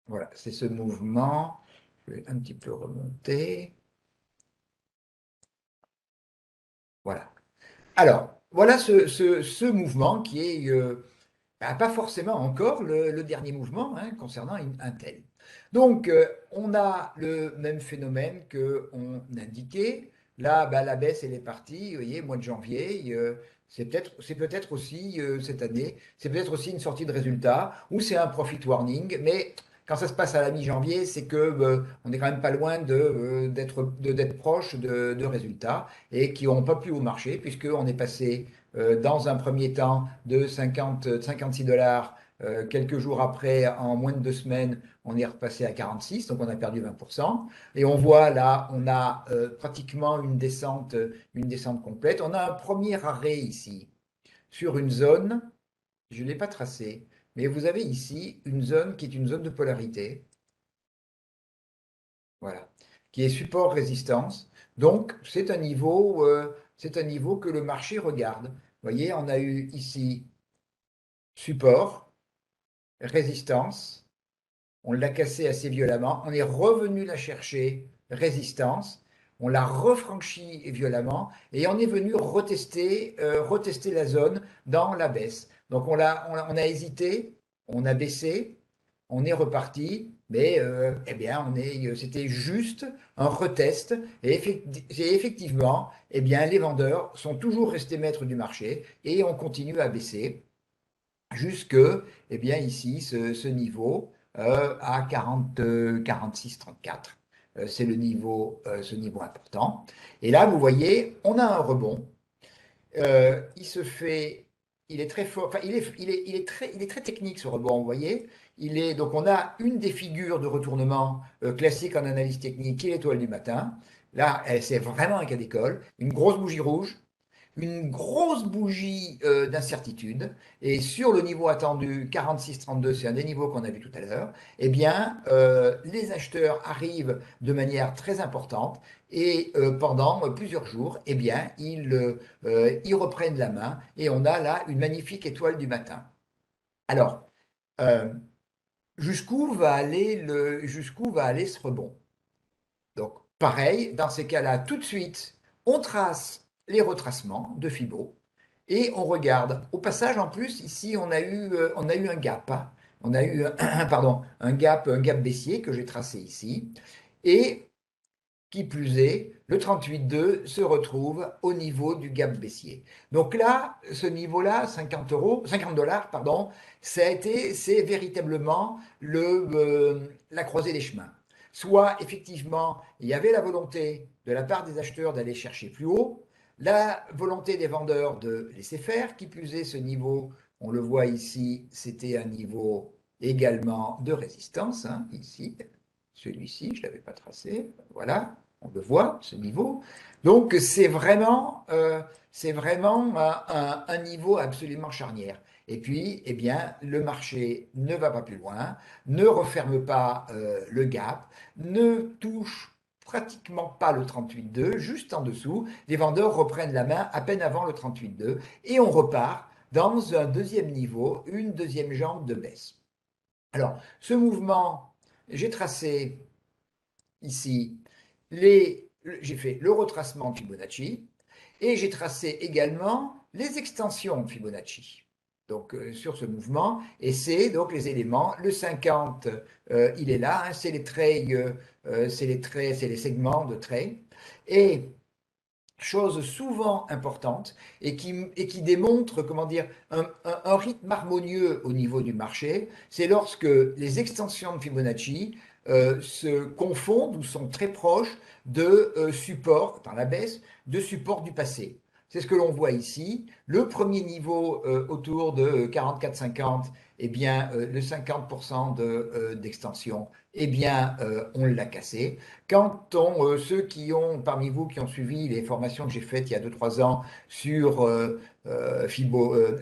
[SPEAKER 1] Voilà, c'est ce mouvement. Je vais un petit peu remonter. Voilà. Alors, voilà ce mouvement qui est pas forcément encore le dernier mouvement, hein, concernant Intel. Donc, on a le même phénomène qu'on indiquait. Là, bah, la baisse, elle est partie. Vous voyez, mois de janvier, c'est peut-être aussi cette année, c'est peut-être aussi une sortie de résultat ou c'est un profit warning. Mais quand ça se passe à la mi-janvier, c'est que on n'est quand même pas loin d'être proche de résultats et qui n'ont pas plu au marché puisqu'on est passé dans un premier temps de 56 $. Quelques jours après, en moins de 2 semaines, on est repassé à 46, donc on a perdu 20%. Et on voit là, on a pratiquement une descente complète. On a un premier arrêt ici sur une zone, je ne l'ai pas tracée, mais vous avez ici une zone qui est une zone de polarité, voilà, qui est support-résistance. Donc, c'est un niveau que le marché regarde. Vous voyez, on a eu ici support, résistance, on l'a cassé assez violemment, on est revenu la chercher, résistance, on l'a refranchi violemment et on est venu retester la zone dans la baisse. Donc on a hésité, on a baissé, on est reparti, mais eh bien, c'était juste un retest. Et effectivement, eh bien, les vendeurs sont toujours restés maîtres du marché et on continue à baisser jusque, eh bien, ici, ce niveau à 40, 46, 34. C'est le niveau, ce niveau important. Et là, vous voyez, on a un rebond. Il se fait, il est très fort, enfin, il est très technique ce rebond, vous voyez. Donc on a une des figures de retournement classique en analyse technique, qui est l'étoile du matin. Là, c'est vraiment un cas d'école. Une grosse bougie rouge, une grosse bougie d'incertitude, et sur le niveau attendu 46-32, c'est un des niveaux qu'on a vu tout à l'heure, eh bien, les acheteurs arrivent de manière très importante, et pendant plusieurs jours, eh bien, ils reprennent la main, et on a là une magnifique étoile du matin. Alors, euh, jusqu'où va aller ce rebond? Donc, pareil, dans ces cas-là, tout de suite, on trace les retracements de Fibo et on regarde. Au passage, en plus, ici, on a eu un gap, hein. On a eu, pardon, un gap baissier que j'ai tracé ici. Et qui plus est, le 38,2 se retrouve au niveau du gap baissier. Donc là, ce niveau-là, 50 euros, 50 dollars, pardon, c'est véritablement la croisée des chemins. Soit effectivement, il y avait la volonté de la part des acheteurs d'aller chercher plus haut, la volonté des vendeurs de laisser faire, qui plus est, ce niveau, on le voit ici, c'était un niveau également de résistance, hein, ici, celui-ci, je ne l'avais pas tracé, voilà, on le voit, ce niveau. Donc c'est vraiment un niveau absolument charnière. Et puis, eh bien, le marché ne va pas plus loin, ne referme pas le gap, ne touche pratiquement pas le 38,2, juste en dessous. Les vendeurs reprennent la main à peine avant le 38,2 et on repart dans un deuxième niveau, une deuxième jambe de baisse. Alors, ce mouvement, j'ai tracé ici, j'ai fait le retracement de Fibonacci et j'ai tracé également les extensions de Fibonacci. Donc sur ce mouvement, et c'est donc les éléments, le 50, il est là, hein, c'est les traits, c'est les segments de traits. Et chose souvent importante et qui démontre, comment dire, un rythme harmonieux au niveau du marché, c'est lorsque les extensions de Fibonacci se confondent ou sont très proches de supports, par la baisse, de supports du passé. C'est ce que l'on voit ici. Le premier niveau autour de 44,50, eh bien, le 50% d'extension, eh bien, on l'a cassé. Ceux qui ont, parmi vous, qui ont suivi les formations que j'ai faites il y a 2-3 ans sur Fibo, euh,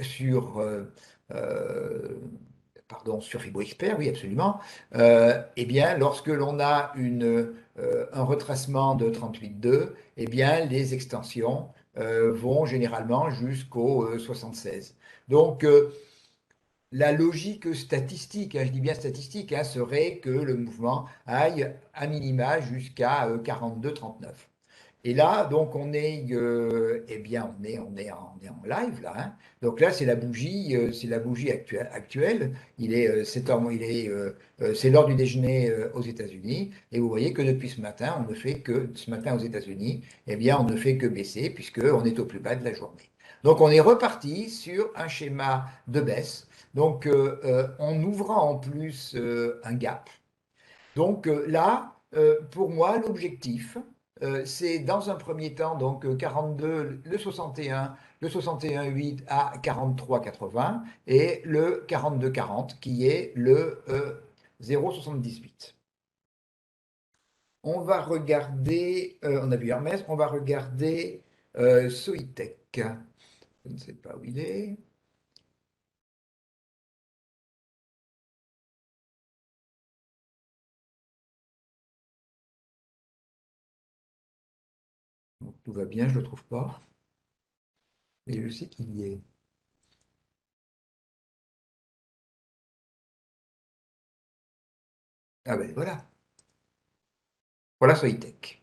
[SPEAKER 1] pardon, sur Fibo Expert, oui, absolument, eh bien, lorsque l'on a un retracement de 38,2, eh bien, les extensions vont généralement jusqu'au 76. Donc, la logique statistique, hein, je dis bien statistique, hein, serait que le mouvement aille à minima jusqu'à 42,39. Et là, donc, eh bien, on est en live là, hein. Donc là, c'est la bougie actuelle. C'est l'heure du déjeuner aux États-Unis. Et vous voyez que depuis ce matin, ce matin aux États-Unis, eh bien, on ne fait que baisser puisqu'on est au plus bas de la journée. Donc, on est reparti sur un schéma de baisse. Donc, en ouvrant en plus un gap. Donc là, pour moi, l'objectif, c'est dans un premier temps, donc 42, le 61, le 61,8 à 43,80 et le 42,40 qui est le 0,78. On va regarder, on a vu Hermès, on va regarder Soitec. Je ne sais pas où il est. Donc, tout va bien, je ne le trouve pas. Et je sais qu'il y est. Ah ben voilà, voilà Soitec.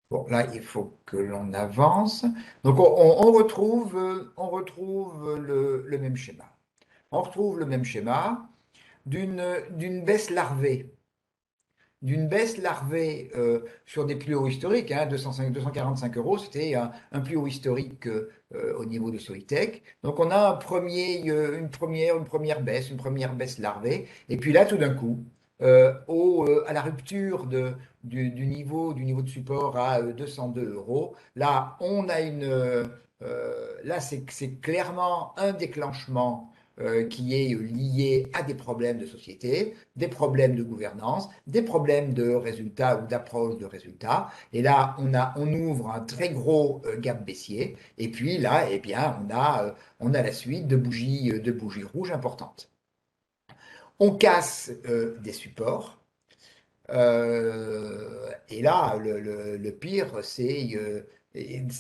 [SPEAKER 1] Bon, là, il faut que l'on avance. Donc, on retrouve le même schéma. on retrouve le même schéma d'une baisse larvée. D'une baisse larvée sur des plus hauts historiques, hein, 245 euros, c'était un plus haut historique au niveau de Solitech. Donc on a une première baisse larvée, et puis là tout d'un coup, à la rupture du niveau de support à 202 euros, là on a là c'est clairement un déclenchement qui est lié à des problèmes de société, des problèmes de gouvernance, des problèmes de résultats ou d'approche de résultats. Et là, on ouvre un très gros gap baissier. Et puis là, eh bien, on a la suite de bougies rouges importantes. On casse des supports. Et là, le pire, c'est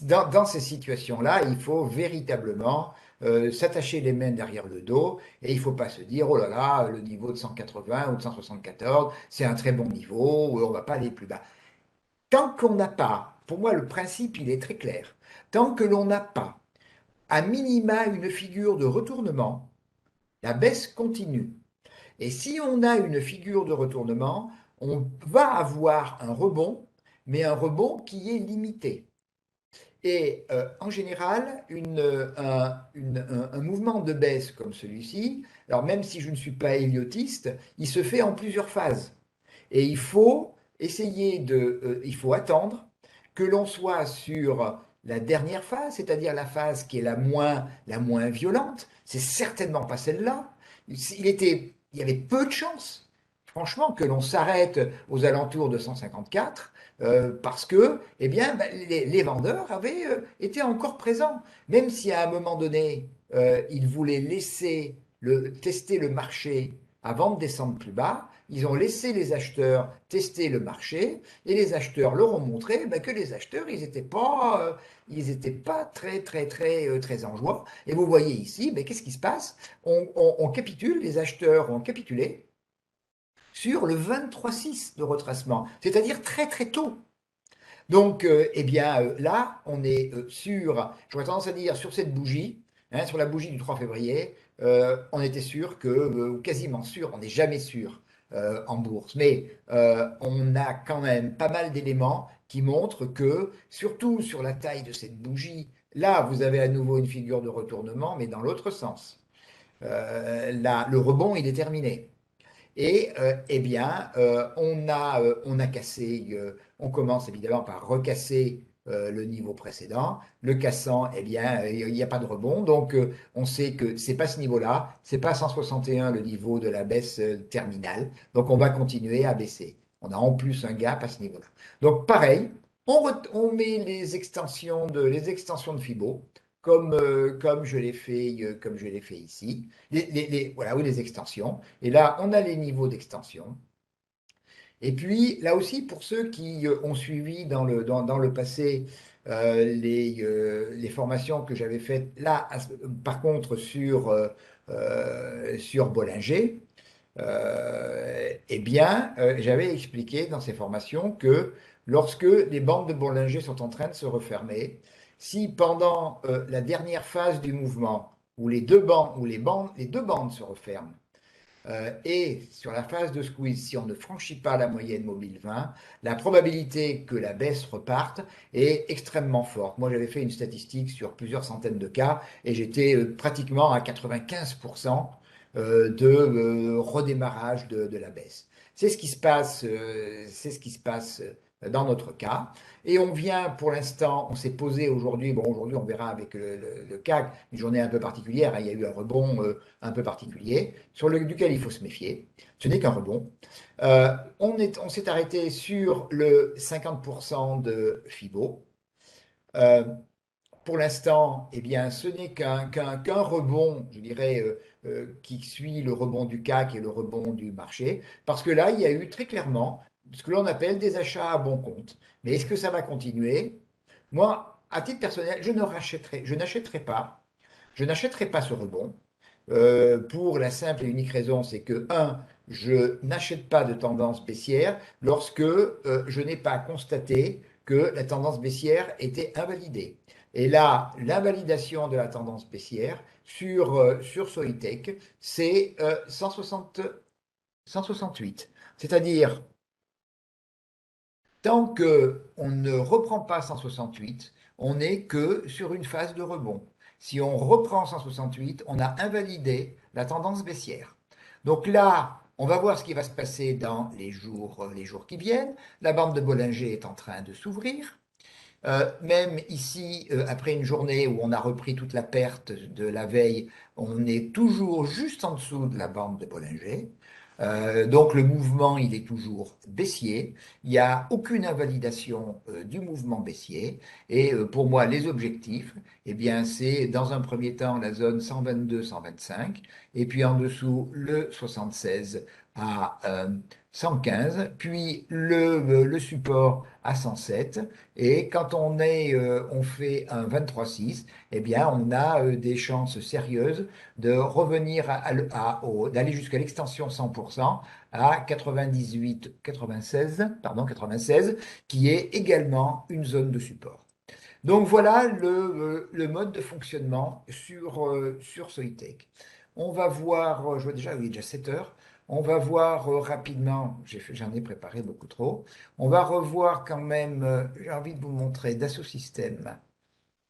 [SPEAKER 1] dans ces situations-là, il faut véritablement s'attacher les mains derrière le dos et il ne faut pas se dire, oh là là, le niveau de 180 ou de 174, c'est un très bon niveau, on ne va pas aller plus bas. Tant qu'on n'a pas, pour moi, le principe, il est très clair, tant que l'on n'a pas à minima une figure de retournement, la baisse continue. Et si on a une figure de retournement, on va avoir un rebond, mais un rebond qui est limité. Et en général, un mouvement de baisse comme celui-ci, alors même si je ne suis pas héliotiste, il se fait en plusieurs phases. Et il faut il faut attendre que l'on soit sur la dernière phase, c'est-à-dire la phase qui est la moins violente. C'est certainement pas celle-là. Il y avait peu de chances, franchement, que l'on s'arrête aux alentours de 154 parce que, eh bien, les vendeurs avaient été encore présents. Même si à un moment donné, ils voulaient tester le marché avant de descendre plus bas, ils ont laissé les acheteurs tester le marché et les acheteurs leur ont montré que les acheteurs, ils étaient pas très en joie. Et vous voyez ici, qu'est-ce qui se passe? On capitule, les acheteurs ont capitulé sur le 23,6 de retracement, c'est-à-dire très tôt. Donc, eh bien, là, on est j'aurais tendance à dire, sur cette bougie, hein, sur la bougie du 3 février, on était sûr quasiment sûr, on n'est jamais sûr en bourse, mais on a quand même pas mal d'éléments qui montrent que, surtout sur la taille de cette bougie, là, vous avez à nouveau une figure de retournement, mais dans l'autre sens. Là, le rebond, il est terminé. Et eh bien, on a cassé, on commence évidemment par recasser le niveau précédent. Le cassant, eh bien, il n'y a pas de rebond. Donc, on sait que c'est pas ce niveau-là, c'est pas 161 le niveau de la baisse terminale. Donc, on va continuer à baisser. On a en plus un gap à ce niveau-là. Donc, pareil, on met les extensions de Fibo comme comme je l'ai fait ici. Voilà, oui, les extensions. Et là, on a les niveaux d'extension. Et puis, là aussi, pour ceux qui ont suivi dans le passé les formations que j'avais faites, là, par contre, sur Bollinger, eh bien, j'avais expliqué dans ces formations que lorsque les bandes de Bollinger sont en train de se refermer, si pendant la dernière phase du mouvement, où les deux bandes se referment, et sur la phase de squeeze, si on ne franchit pas la moyenne mobile 20, la probabilité que la baisse reparte est extrêmement forte. Moi, j'avais fait une statistique sur plusieurs centaines de cas et j'étais pratiquement à 95% de redémarrage de la baisse. C'est ce qui se passe dans notre cas. Et on vient, pour l'instant, on s'est posé aujourd'hui, bon aujourd'hui on verra avec le CAC, une journée un peu particulière, hein, il y a eu un rebond un peu particulier, duquel il faut se méfier. Ce n'est qu'un rebond. On s'est arrêté sur le 50% de FIBO. Euh, pour l'instant, eh bien, ce n'est qu'un rebond, je dirais, qui suit le rebond du CAC et le rebond du marché, parce que là, il y a eu très clairement ce que l'on appelle des achats à bon compte. Mais est-ce que ça va continuer? Moi, à titre personnel, je n'achèterai pas ce rebond. Pour la simple et unique raison, c'est que, un, je n'achète pas de tendance baissière lorsque je n'ai pas constaté que la tendance baissière était invalidée. Et là, l'invalidation de la tendance baissière sur Soitec, c'est 168. C'est-à-dire, tant qu'on ne reprend pas 168, on n'est que sur une phase de rebond. Si on reprend 168, on a invalidé la tendance baissière. Donc là, on va voir ce qui va se passer dans les jours qui viennent. La bande de Bollinger est en train de s'ouvrir. Même ici, après une journée où on a repris toute la perte de la veille, on est toujours juste en dessous de la bande de Bollinger. Donc le mouvement, il est toujours baissier. Il n'y a aucune invalidation du mouvement baissier. Et pour moi, les objectifs, eh bien, c'est dans un premier temps la zone 122-125, et puis en dessous le 76 à 115, puis le support à 107. Et quand on fait un 23-6, eh bien, on a des chances sérieuses de revenir d'aller jusqu'à l'extension 100% à 98, 96, pardon, 96, qui est également une zone de support. Donc voilà le mode de fonctionnement sur Soitec. On va voir, je vois déjà, oui, il est déjà 7 heures. On va voir rapidement, j'en ai préparé beaucoup trop. On va revoir quand même, j'ai envie de vous montrer Dassault Systèmes,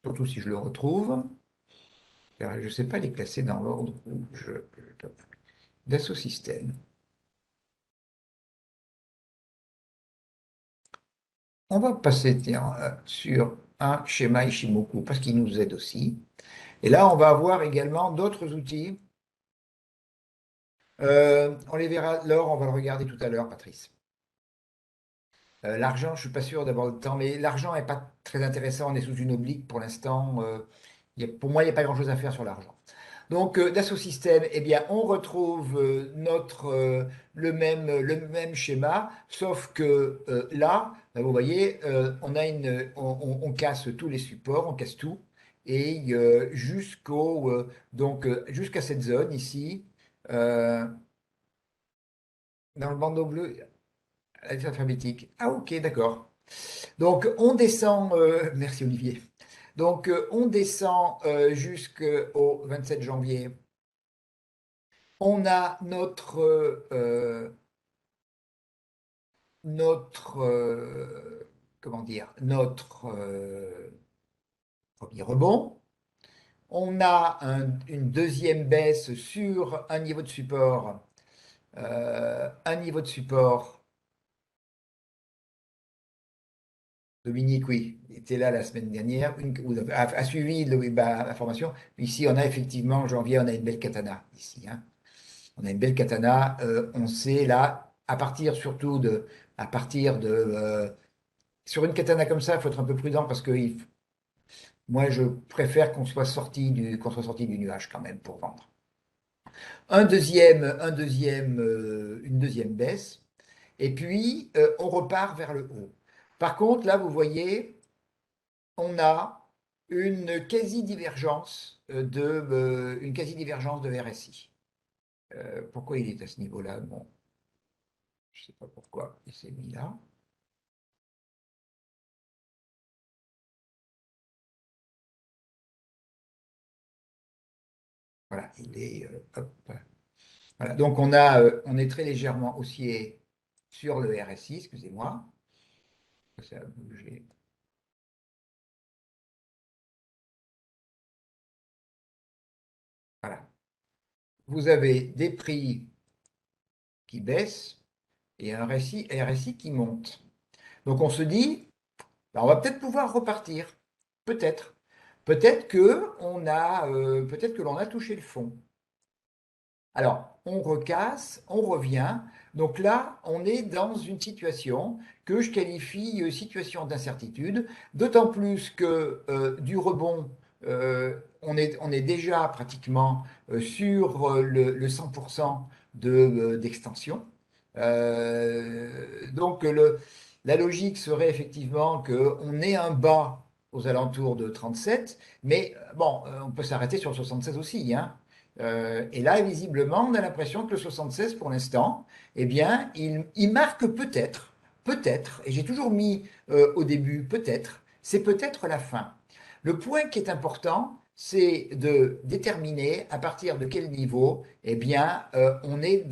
[SPEAKER 1] surtout si je le retrouve. Car je ne sais pas les classer dans l'ordre où Dassault Systèmes. On va passer tiens, sur un schéma Ishimoku parce qu'il nous aide aussi. Et là, on va avoir également d'autres outils. On les verra, l'or, on va le regarder tout à l'heure, Patrice. L'argent, je ne suis pas sûr d'avoir le temps, mais l'argent n'est pas très intéressant. On est sous une oblique pour l'instant. Pour moi, il n'y a pas grand-chose à faire sur l'argent. Donc, Dassault Systèmes, eh bien, on retrouve le même schéma, sauf que là, vous voyez, on casse tous les supports, on casse tout, et jusqu'à cette zone ici, euh, dans le bandeau bleu, alphabétique. Ah, ok, d'accord. Donc, on descend, merci Olivier. Donc, on descend jusqu'au 27 janvier. On a comment dire, notre premier rebond. On a une deuxième baisse sur un niveau de support. Un niveau de support. Dominique, oui, était là la semaine dernière, a suivi la formation. Ici, on a effectivement, en janvier, on a une belle katana ici, hein. On a une belle katana. On sait là, à partir de, sur une katana comme ça, il faut être un peu prudent parce que moi, je préfère qu'on soit sorti du nuage quand même pour vendre. Une deuxième baisse, et puis on repart vers le haut. Par contre, là, vous voyez, on a une quasi-divergence de RSI. Pourquoi il est à ce niveau-là? Bon, je ne sais pas pourquoi il s'est mis là. Voilà, hop. Voilà, donc on est très légèrement haussier sur le RSI, excusez-moi. Ça a bougé. Voilà. Vous avez des prix qui baissent et un RSI qui monte. Donc on se dit, ben, on va peut-être pouvoir repartir. Peut-être. Peut-être que l'on a touché le fond. Alors, on recasse, on revient. Donc là, on est dans une situation que je qualifie situation d'incertitude, d'autant plus que du rebond, on est déjà pratiquement sur le 100% d'extension. Donc la logique serait effectivement qu'on ait un bas aux alentours de 37, mais bon, on peut s'arrêter sur 76 aussi, hein. Et là, visiblement, on a l'impression que le 76, pour l'instant, eh bien, il marque peut-être, et j'ai toujours mis au début peut-être, c'est peut-être la fin. Le point qui est important, c'est de déterminer à partir de quel niveau, eh bien, on est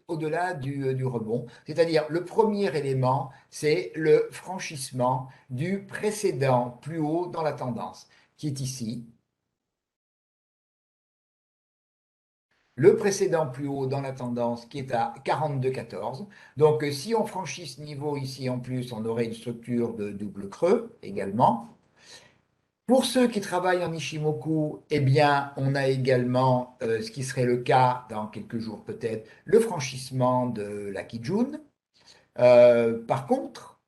[SPEAKER 1] au-delà du rebond. C'est-à-dire, le premier élément, c'est le franchissement du précédent plus haut dans la tendance, qui est ici. Le précédent plus haut dans la tendance qui est à 42,14. Donc si on franchit ce niveau ici en plus, on aurait une structure de double creux également. Pour ceux qui travaillent en Ishimoku, eh bien, on a également, ce qui serait le cas dans quelques jours peut-être, le franchissement de la Kijun. Par contre,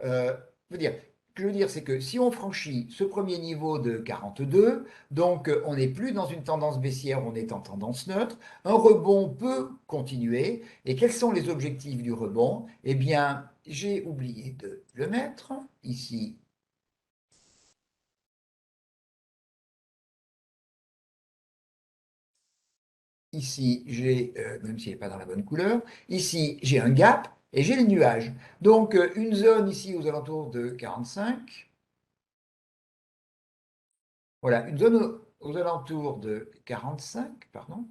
[SPEAKER 1] je veux dire, ce que je veux dire, c'est que si on franchit ce premier niveau de 42, donc on n'est plus dans une tendance baissière, on est en tendance neutre. Un rebond peut continuer. Et quels sont les objectifs du rebond? Eh bien, j'ai oublié de le mettre ici. Ici, j'ai, même s'il n'est pas dans la bonne couleur, ici, j'ai un gap et j'ai le nuage. Donc, une zone ici aux alentours de 45. Voilà, une zone aux alentours de 45, pardon.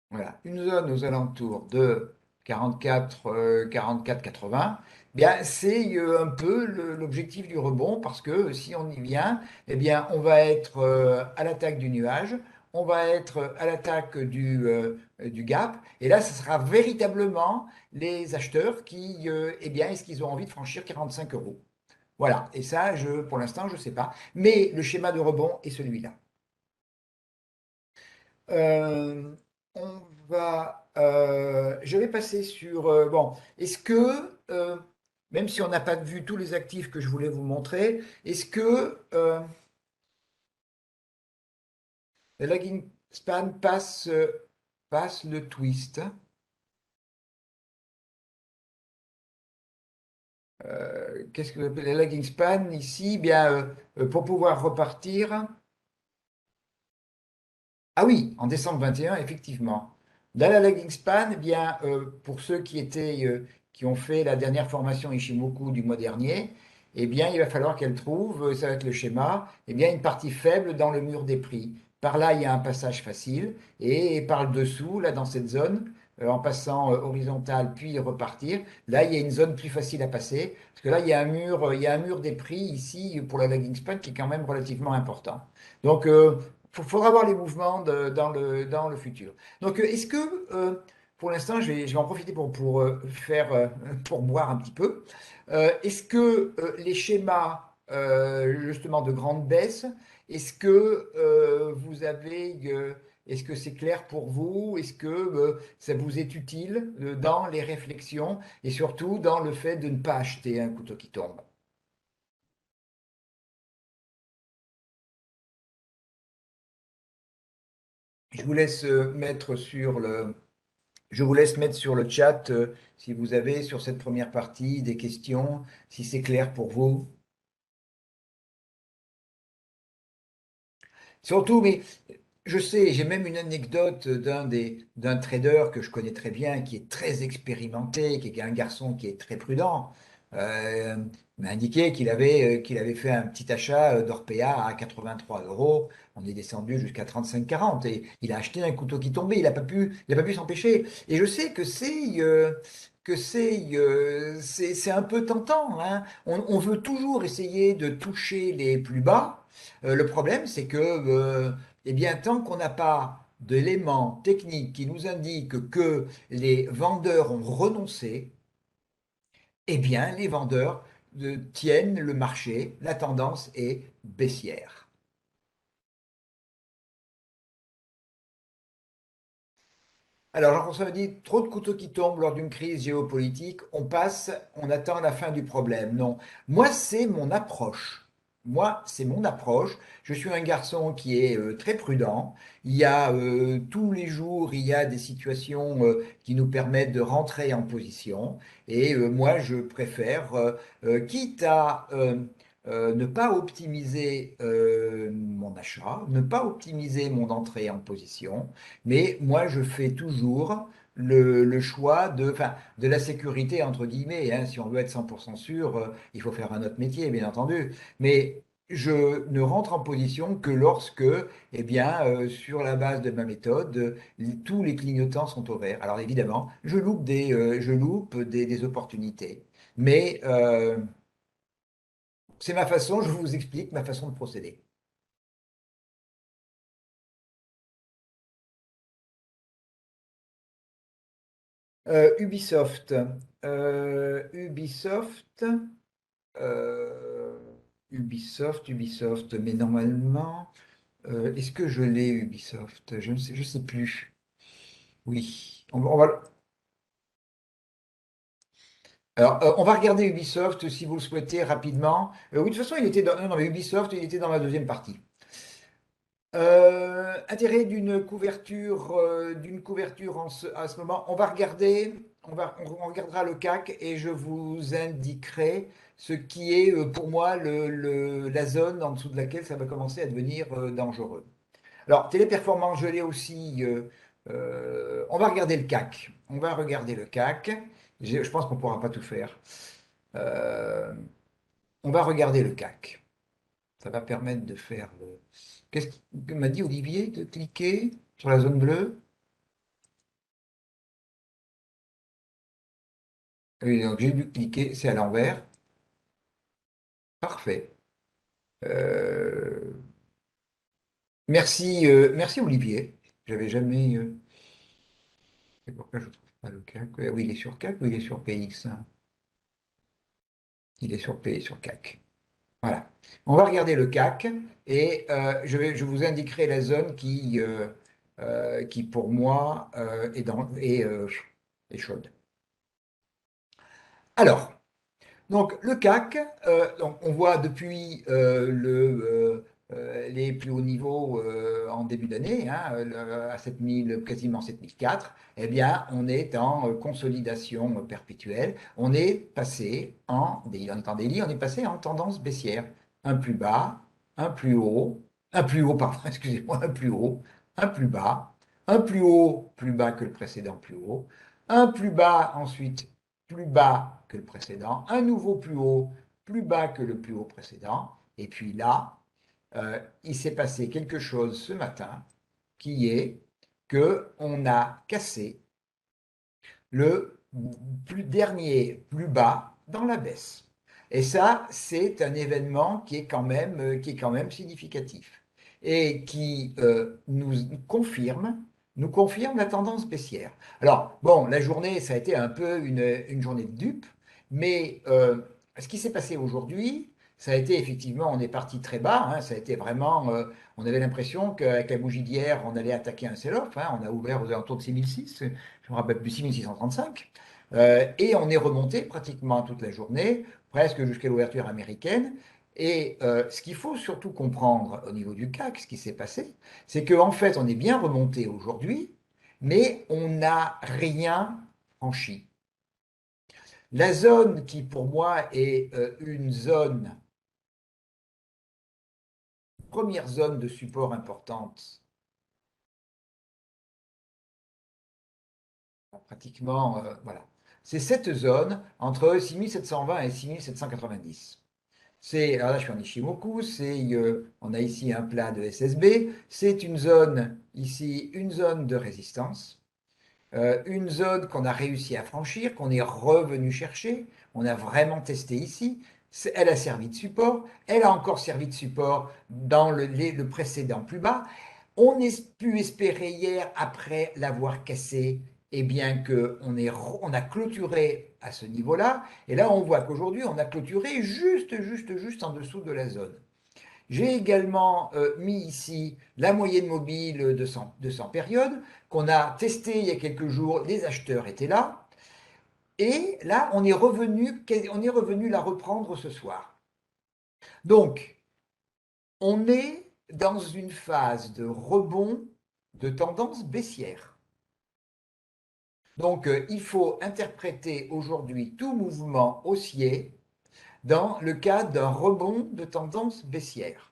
[SPEAKER 1] Voilà, une zone aux alentours de 44, 44, 80. Bien, c'est un peu l'objectif du rebond parce que si on y vient, eh bien, on va être à l'attaque du nuage, on va être à l'attaque du gap, et là, ce sera véritablement les acheteurs qui, eh bien, est-ce qu'ils ont envie de franchir 45 euros? Voilà, et ça, pour l'instant, je ne sais pas. Mais le schéma de rebond est celui-là. Euh, je vais passer sur, bon, est-ce que, même si on n'a pas vu tous les actifs que je voulais vous montrer, est-ce que le lagging span passe le twist? Qu'est-ce que le lagging span ici? Bien, pour pouvoir repartir. Ah oui, en décembre 21, effectivement. Dans la lagging span, eh bien, pour ceux qui ont fait la dernière formation Ishimoku du mois dernier, eh bien, il va falloir qu'elle trouve, ça va être le schéma, eh bien, une partie faible dans le mur des prix. Par là, il y a un passage facile, et par le dessous, là, dans cette zone, en passant horizontal puis repartir, là, il y a une zone plus facile à passer, parce que là, il y a un mur des prix ici pour la lagging span qui est quand même relativement important. Donc, faudra voir les mouvements dans le futur. Donc, est-ce que, pour l'instant, je vais en profiter pour boire un petit peu. Est-ce que les schémas, justement, de grande baisse, est-ce que est-ce que c'est clair pour vous? Est-ce que ça vous est utile dans les réflexions et surtout dans le fait de ne pas acheter un couteau qui tombe? Je vous laisse mettre sur le, Je vous laisse mettre sur le chat si vous avez sur cette première partie des questions, si c'est clair pour vous. Surtout, mais je sais, j'ai même une anecdote d'un trader que je connais très bien, qui est très expérimenté, qui est un garçon qui est très prudent. Euh, il m'a indiqué qu'il avait fait un petit achat d'Orpea à 83 euros. On est descendu jusqu'à 35,40 et il a acheté un couteau qui tombait. Il a pas pu s'empêcher. Et je sais que c'est un peu tentant, hein. On veut toujours essayer de toucher les plus bas. Le problème, c'est que eh bien, tant qu'on n'a pas d'éléments techniques qui nous indiquent que les vendeurs ont renoncé, eh bien, les vendeurs tiennent le marché, la tendance est baissière. Alors, Jean-François me dit, trop de couteaux qui tombent lors d'une crise géopolitique, on passe, on attend la fin du problème. Non, moi, c'est mon approche. Moi, c'est mon approche. Je suis un garçon qui est très prudent. Il y a tous les jours, il y a des situations qui nous permettent de rentrer en position. Et moi, je préfère, quitte à ne pas optimiser mon achat, ne pas optimiser mon entrée en position, mais moi je fais toujours le choix enfin, de la sécurité entre guillemets, hein. Si on veut être 100% sûr, il faut faire un autre métier, bien entendu. Mais je ne rentre en position que lorsque, eh bien, sur la base de ma méthode, tous les clignotants sont au vert. Alors évidemment, je loupe des opportunités. Mais c'est ma façon, je vous explique ma façon de procéder. Ubisoft. Ubisoft. euh, Ubisoft. Mais normalement, est-ce que je l'ai, Ubisoft? Je sais plus. Oui. Alors, on va regarder Ubisoft si vous le souhaitez rapidement. Oui, de toute façon, il était dans, non, non, mais Ubisoft, il était dans la deuxième partie. Intérêt d'une couverture à ce moment. On va regarder, on regardera le CAC et je vous indiquerai ce qui est pour moi la zone en dessous de laquelle ça va commencer à devenir dangereux. Alors, téléperformance, je l'ai aussi. On va regarder le CAC. On va regarder le CAC. Je pense qu'on ne pourra pas tout faire. Euh, on va regarder le CAC. Ça va permettre de faire le. Qu'est-ce que m'a dit Olivier? De cliquer sur la zone bleue. Oui, donc j'ai dû cliquer, c'est à l'envers. Parfait. Euh, merci Olivier. J'avais jamais. C'est pourquoi je ne trouve pas le CAC. Oui, il est sur CAC ou il est sur PX, hein. Il est sur P, sur CAC. Voilà. On va regarder le CAC et je vous indiquerai la zone qui pour moi, est chaude. Alors. Donc le CAC, donc, on voit depuis les plus hauts niveaux en début d'année, hein, à 7000, quasiment 7004, eh bien, on est en consolidation perpétuelle. On est en daily, on est passé en tendance baissière. Un plus bas, un plus haut, pardon, excusez-moi, un plus haut, un plus bas, un plus haut, plus bas que le précédent plus haut, un plus bas ensuite plus bas que le précédent, un nouveau plus haut, plus bas que le plus haut précédent. Et puis là, il s'est passé quelque chose ce matin qui est que on a cassé le dernier plus bas dans la baisse. Et ça, c'est un événement qui est quand même significatif et qui nous confirme la tendance baissière. Alors, bon, la journée, ça a été un peu une journée de dupe, mais ce qui s'est passé aujourd'hui, ça a été effectivement, on est parti très bas, hein, ça a été vraiment, on avait l'impression qu'avec la bougie d'hier, on allait attaquer un sell-off, hein, on a ouvert aux alentours de 6006, je me rappelle plus, 6635. Et on est remonté pratiquement toute la journée, presque jusqu'à l'ouverture américaine. Et ce qu'il faut surtout comprendre au niveau du CAC, ce qui s'est passé, c'est qu'en fait, on est bien remonté aujourd'hui, mais on n'a rien franchi. La zone qui, pour moi, est une première zone de support importante, pratiquement, voilà. C'est cette zone entre 6720 et 6790. Alors là, je suis en Ishimoku, on a ici un plat de SSB, c'est une zone, ici, une zone de résistance, une zone qu'on a réussi à franchir, qu'on est revenu chercher, on a vraiment testé ici, elle a servi de support, elle a encore servi de support dans le précédent plus bas. On a pu espérer hier, après l'avoir cassé, eh bien on a clôturé à ce niveau-là. Et là, on voit qu'aujourd'hui, on a clôturé juste en dessous de la zone. J'ai également mis ici la moyenne mobile de 100 périodes qu'on a testé il y a quelques jours. Les acheteurs étaient là. Et là, on est revenu la reprendre ce soir. Donc, on est dans une phase de rebond de tendance baissière. Donc, il faut interpréter aujourd'hui tout mouvement haussier dans le cadre d'un rebond de tendance baissière.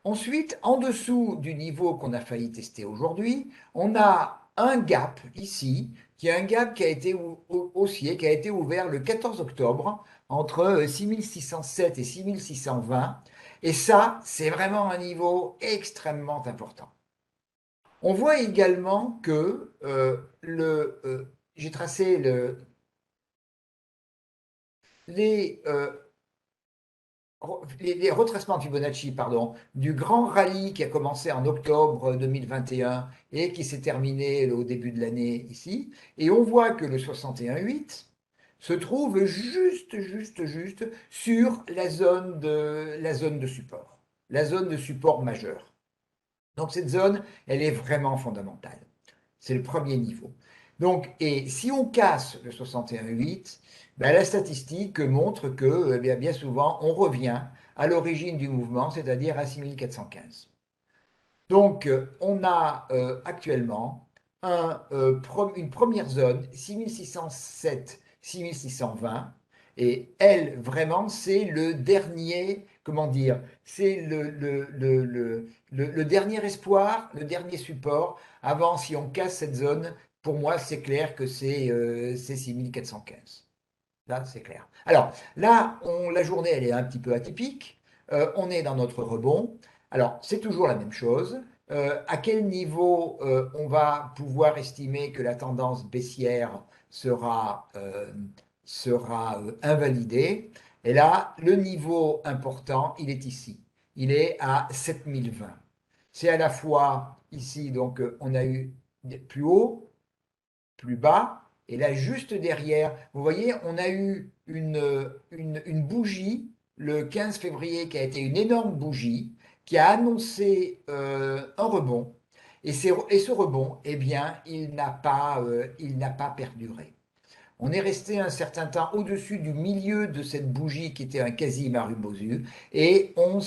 [SPEAKER 1] Ensuite, en dessous du niveau qu'on a failli tester aujourd'hui, on a un gap ici, qui est un gap qui a été haussier, qui a été ouvert le 14 octobre entre 6607 et 6620. Et ça, c'est vraiment un niveau extrêmement important. On voit également que j'ai tracé les, euh, les retracements de Fibonacci, pardon, du grand rallye qui a commencé en octobre 2021 et qui s'est terminé au début de l'année ici. Et on voit que le 61,8 se trouve juste sur la zone de support, la zone de support majeur. Donc cette zone, elle est vraiment fondamentale. C'est le premier niveau. Donc, et si on casse le 61,8, ben, la statistique montre que bien souvent, on revient à l'origine du mouvement, c'est-à-dire à 6415. Donc, on a actuellement une première zone, 6607, 6620, et elle, vraiment, c'est le dernier, comment dire, c'est le dernier espoir, le dernier support. Avant, si on casse cette zone, pour moi, c'est clair que c'est 6415. Là, c'est clair. Alors, là, la journée, elle est un petit peu atypique. On est dans notre rebond. Alors, c'est toujours la même chose. À quel niveau on va pouvoir estimer que la tendance baissière sera invalidée? Et là, le niveau important, il est ici. Il est à 7020. C'est à la fois ici, donc on a eu plus haut, plus bas. Et là, juste derrière, vous voyez, on a eu une bougie le 15 février qui a été une énorme bougie qui a annoncé un rebond. Et ce rebond, eh bien, il n'a pas perduré. On est resté un certain temps au-dessus du milieu de cette bougie qui était un quasi Marubozu et on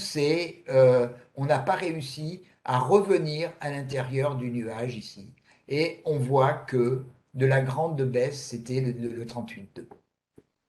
[SPEAKER 1] n'a pas réussi à revenir à l'intérieur du nuage ici. Et on voit que de la grande baisse, c'était le 38,2.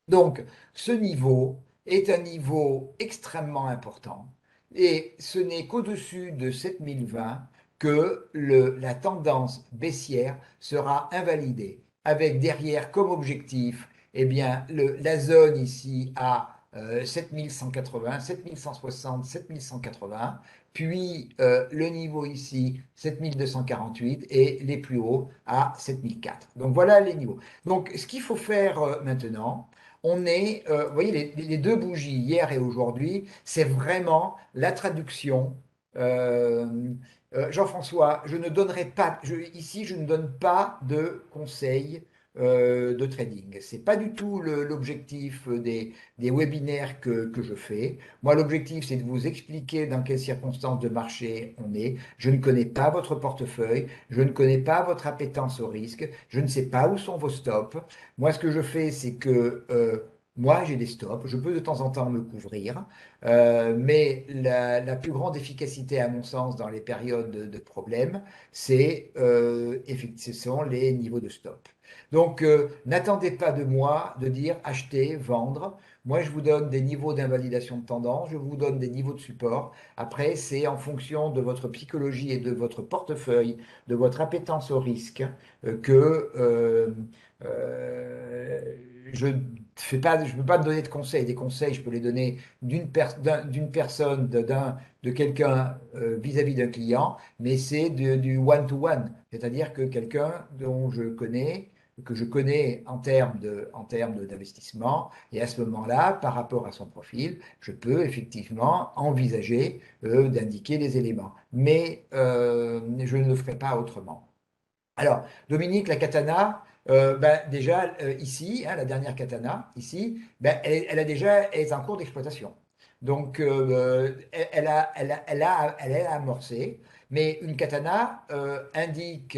[SPEAKER 1] Donc, ce niveau est un niveau extrêmement important et ce n'est qu'au-dessus de 7020 que la tendance baissière sera invalidée, avec derrière comme objectif eh bien, la zone ici à 7180, 7160, 7180, puis le niveau ici 7248 et les plus hauts à 7004. Donc voilà les niveaux. Donc ce qu'il faut faire maintenant, vous voyez, les deux bougies, hier et aujourd'hui, c'est vraiment la traduction. Euh, Jean-François, je ne donnerai pas, ici, je ne donne pas de conseils de trading. C'est pas du tout l'objectif des webinaires que je fais. Moi, l'objectif, c'est de vous expliquer dans quelles circonstances de marché on est. Je ne connais pas votre portefeuille, je ne connais pas votre appétence au risque, je ne sais pas où sont vos stops. Moi, ce que je fais, c'est que moi, j'ai des stops. Je peux de temps en temps me couvrir, mais la plus grande efficacité, à mon sens, dans les périodes de problème, ce sont les niveaux de stop. Donc, n'attendez pas de moi de dire acheter, vendre. Moi, je vous donne des niveaux d'invalidation de tendance, je vous donne des niveaux de support. Après, c'est en fonction de votre psychologie et de votre portefeuille, de votre appétence au risque, que euh, je je ne peux pas donner de conseils. Des conseils, je peux les donner d'une personne, de quelqu'un vis-à-vis d'un client, mais c'est du one-to-one, c'est-à-dire que quelqu'un que je connais en termes d'investissement, et à ce moment-là, par rapport à son profil, je peux effectivement envisager d'indiquer des éléments. Mais je ne le ferai pas autrement. Alors, Dominique, la katana, ben, déjà ici, hein, la dernière katana, ici, ben, elle a déjà, elle est en cours d'exploitation. Donc, elle a amorcé, mais une katana indique,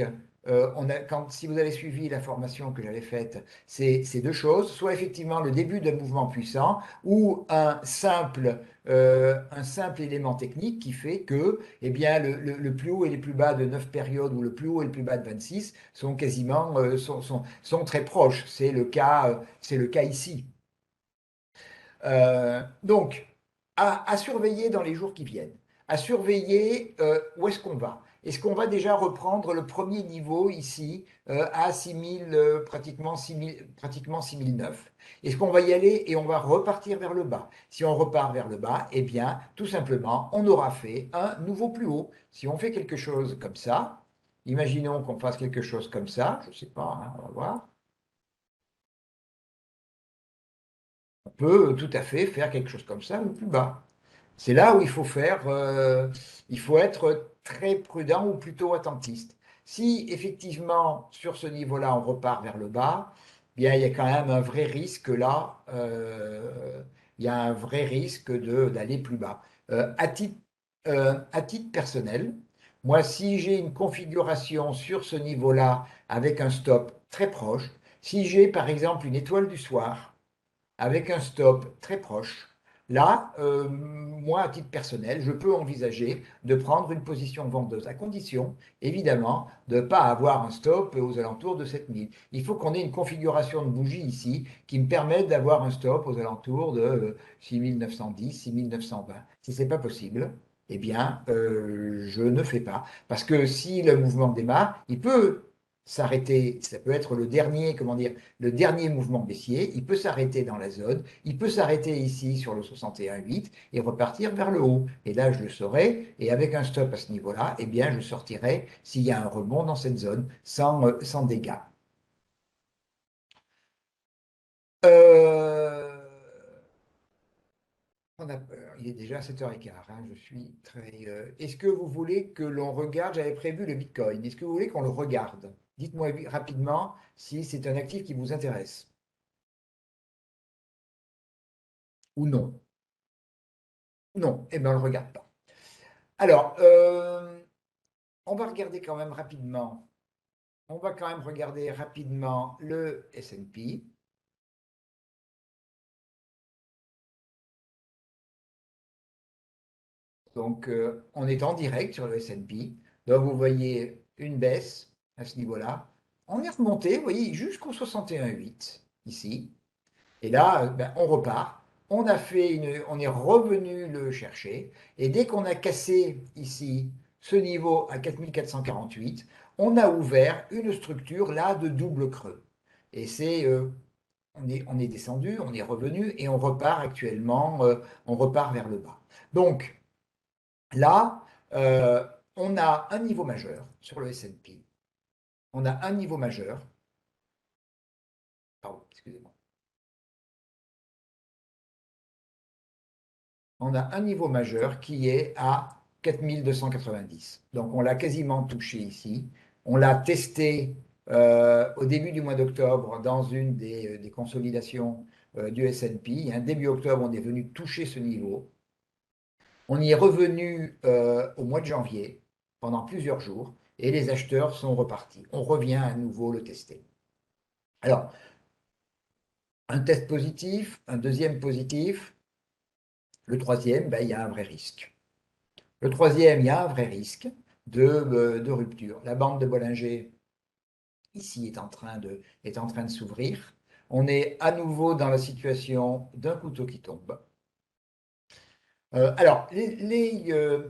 [SPEAKER 1] si vous avez suivi la formation que j'avais faite, c'est deux choses, soit effectivement le début d'un mouvement puissant, ou un simple élément technique qui fait que eh bien, le plus haut et les plus bas de 9 périodes ou le plus haut et le plus bas de 26 sont quasiment sont très proches. C'est le cas ici. Donc, à surveiller dans les jours qui viennent, à surveiller où est-ce qu'on va. Est-ce qu'on va déjà reprendre le premier niveau ici à 6000, pratiquement 6000, pratiquement 6009? Est-ce qu'on va y aller et on va repartir vers le bas? Si on repart vers le bas, eh bien, tout simplement, on aura fait un nouveau plus haut. Si on fait quelque chose comme ça, imaginons qu'on fasse quelque chose comme ça, je ne sais pas, hein, on va voir. On peut tout à fait faire quelque chose comme ça ou plus bas. C'est là où il faut être très prudent ou plutôt attentiste. Si effectivement sur ce niveau-là on repart vers le bas, bien il y a quand même un vrai risque là, il y a un vrai risque d'aller plus bas. À titre personnel, moi si j'ai une configuration sur ce niveau-là avec un stop très proche, si j'ai par exemple une étoile du soir, avec un stop très proche. Là, moi, à titre personnel, je peux envisager de prendre une position vendeuse, à condition, évidemment, de ne pas avoir un stop aux alentours de 7000. Il faut qu'on ait une configuration de bougie ici qui me permette d'avoir un stop aux alentours de 6910, 6920. Si ce n'est pas possible, eh bien, je ne fais pas. Parce que si le mouvement démarre, il peut s'arrêter, ça peut être le dernier, comment dire, le dernier mouvement baissier, il peut s'arrêter dans la zone, il peut s'arrêter ici sur le 61,8 et repartir vers le haut. Et là, je le saurai, et avec un stop à ce niveau-là, eh bien, je sortirai s'il y a un rebond dans cette zone sans dégâts. Euh, on a peur. Il est déjà 7h15, hein, je suis très... Est-ce que vous voulez que l'on regarde, j'avais prévu le Bitcoin, est-ce que vous voulez qu'on le regarde? Dites-moi rapidement si c'est un actif qui vous intéresse ou non. Non, eh bien, on ne le regarde pas. Alors, on va regarder quand même rapidement. On va quand même regarder rapidement le S&P. Donc, on est en direct sur le S&P. Donc, vous voyez une baisse à ce niveau-là. On est remonté, vous voyez, jusqu'au 61,8 ici. Et là, ben, on repart. On est revenu le chercher. Et dès qu'on a cassé ici ce niveau à 4448, on a ouvert une structure là de double creux. Et on est descendu, on est revenu et on repart actuellement, on repart vers le bas. Donc là, on a un niveau majeur sur le S&P. On a un niveau majeur. Pardon, excusez-moi. On a un niveau majeur qui est à 4290. Donc on l'a quasiment touché ici. On l'a testé au début du mois d'octobre dans une des consolidations du S&P. Hein, début octobre, on est venu toucher ce niveau. On y est revenu au mois de janvier pendant plusieurs jours et les acheteurs sont repartis. On revient à nouveau le tester. Alors, un test positif, un deuxième positif, le troisième, ben, il y a un vrai risque. Le troisième, il y a un vrai risque de rupture. La bande de Bollinger, ici, est en train de s'ouvrir. On est à nouveau dans la situation d'un couteau qui tombe. Alors, les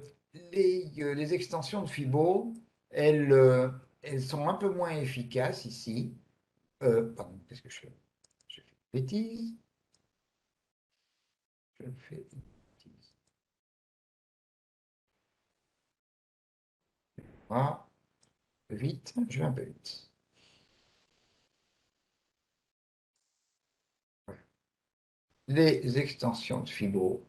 [SPEAKER 1] extensions de Fibo, elles, elles sont un peu moins efficaces ici. Pardon, qu'est-ce que je fais? Je fais une bêtise. Je fais une bêtise. Voilà, vite, je vais un peu vite. Les extensions de Fibo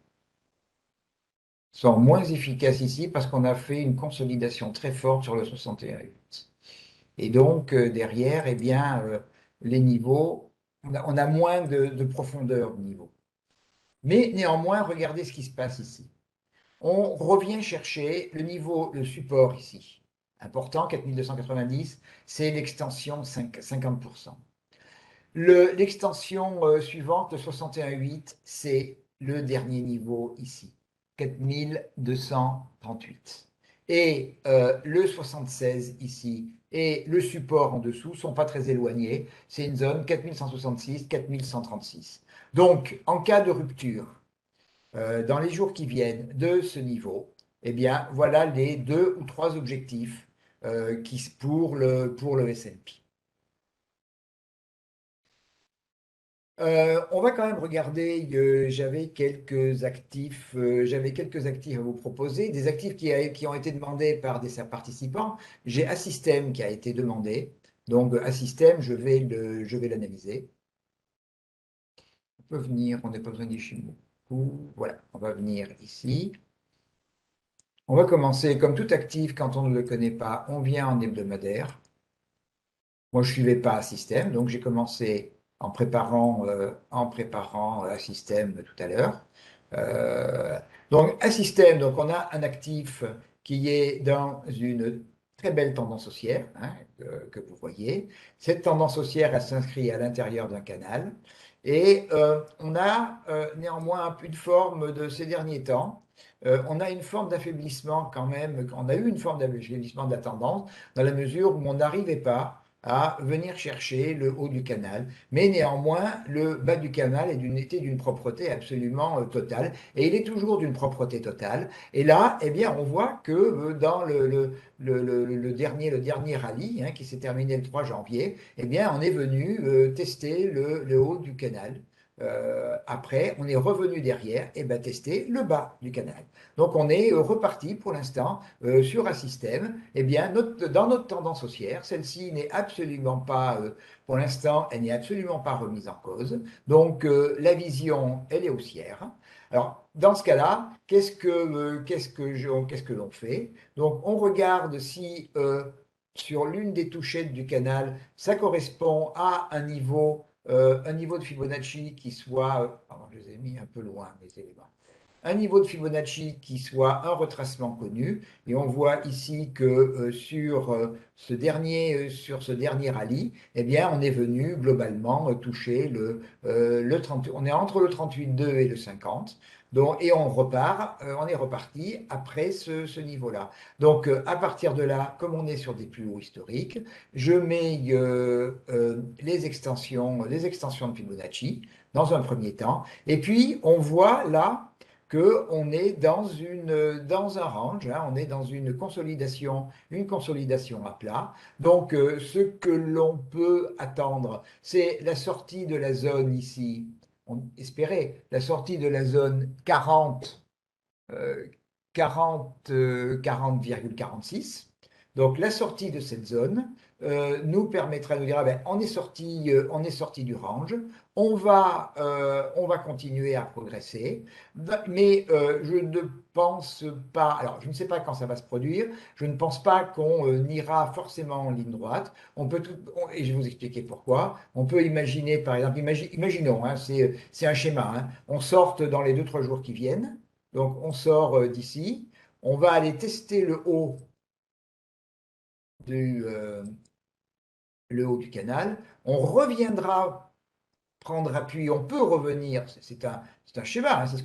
[SPEAKER 1] sont moins efficaces ici parce qu'on a fait une consolidation très forte sur le 61,8. Et donc, derrière, eh bien, les niveaux, on a moins de profondeur de niveau. Mais néanmoins, regardez ce qui se passe ici. On revient chercher le niveau, le support ici. Important, 4290, c'est l'extension 50%. L'extension suivante, le 61,8, c'est le dernier niveau ici, 4238. et le 76 ici et le support en dessous ne sont pas très éloignés. C'est une zone 4166, 4136. Donc, en cas de rupture, dans les jours qui viennent de ce niveau, eh bien, voilà les deux ou trois objectifs pour le S&P. On va quand même regarder, j'avais quelques actifs à vous proposer, des actifs qui ont été demandés par des participants. J'ai Assystem qui a été demandé. Donc, Assystem, je vais l'analyser. On peut venir, on n'a pas besoin d'y beaucoup. Voilà, on va venir ici. On va commencer comme tout actif, quand on ne le connaît pas, on vient en hebdomadaire. Moi, je ne suivais pas un système, donc j'ai commencé en préparant un système tout à l'heure. Donc, un système, donc on a un actif qui est dans une très belle tendance haussière, hein, que vous voyez. Cette tendance haussière, elle s'inscrit à l'intérieur d'un canal. Et on a néanmoins une forme de ces derniers temps. On a une forme d'affaiblissement quand même, on a eu une forme d'affaiblissement de la tendance dans la mesure où on n'arrivait pas à venir chercher le haut du canal. Mais néanmoins, le bas du canal était d'une propreté absolument totale. Et il est toujours d'une propreté totale. Et là, eh bien, on voit que dans le dernier rallye, hein, qui s'est terminé le 3 janvier, eh bien, on est venu tester le haut du canal. Après, on est revenu derrière et ben, tester le bas du canal. Donc, on est reparti pour l'instant sur un système, eh bien, dans notre tendance haussière, celle-ci n'est absolument pas, pour l'instant, elle n'est absolument pas remise en cause. Donc, la vision, elle est haussière. Alors, dans ce cas-là, qu'est-ce que l'on fait? Donc, on regarde si sur l'une des touchettes du canal, ça correspond à un niveau de Fibonacci qui soit, pardon, je les ai mis un peu loin, les éléments, un niveau de Fibonacci qui soit un retracement connu. Et on voit ici que sur ce dernier rallye, eh bien, on est venu globalement toucher le 30, on est entre le 38,2 et le 50. Donc, et on est reparti après ce niveau-là. Donc, à partir de là, comme on est sur des plus hauts historiques, je mets les extensions de Fibonacci dans un premier temps. Et puis, on voit là qu'on est dans un range, hein, on est dans une consolidation à plat. Donc, ce que l'on peut attendre, c'est la sortie de la zone ici, on espérait, la sortie de la zone 40, euh, 40,46. Donc la sortie de cette zone nous permettra de nous dire, ah ben, on est sorti du range, on va continuer à progresser, mais je ne pense pas, alors je ne sais pas quand ça va se produire, je ne pense pas qu'on ira forcément en ligne droite. Et je vais vous expliquer pourquoi. On peut imaginer, par exemple, imaginons, hein, c'est un schéma, hein, on sorte dans les 2-3 jours qui viennent. Donc, on sort d'ici, on va aller tester du, euh, le haut du canal, on reviendra prendre appui, on peut revenir, c'est un schéma, hein, c'est ce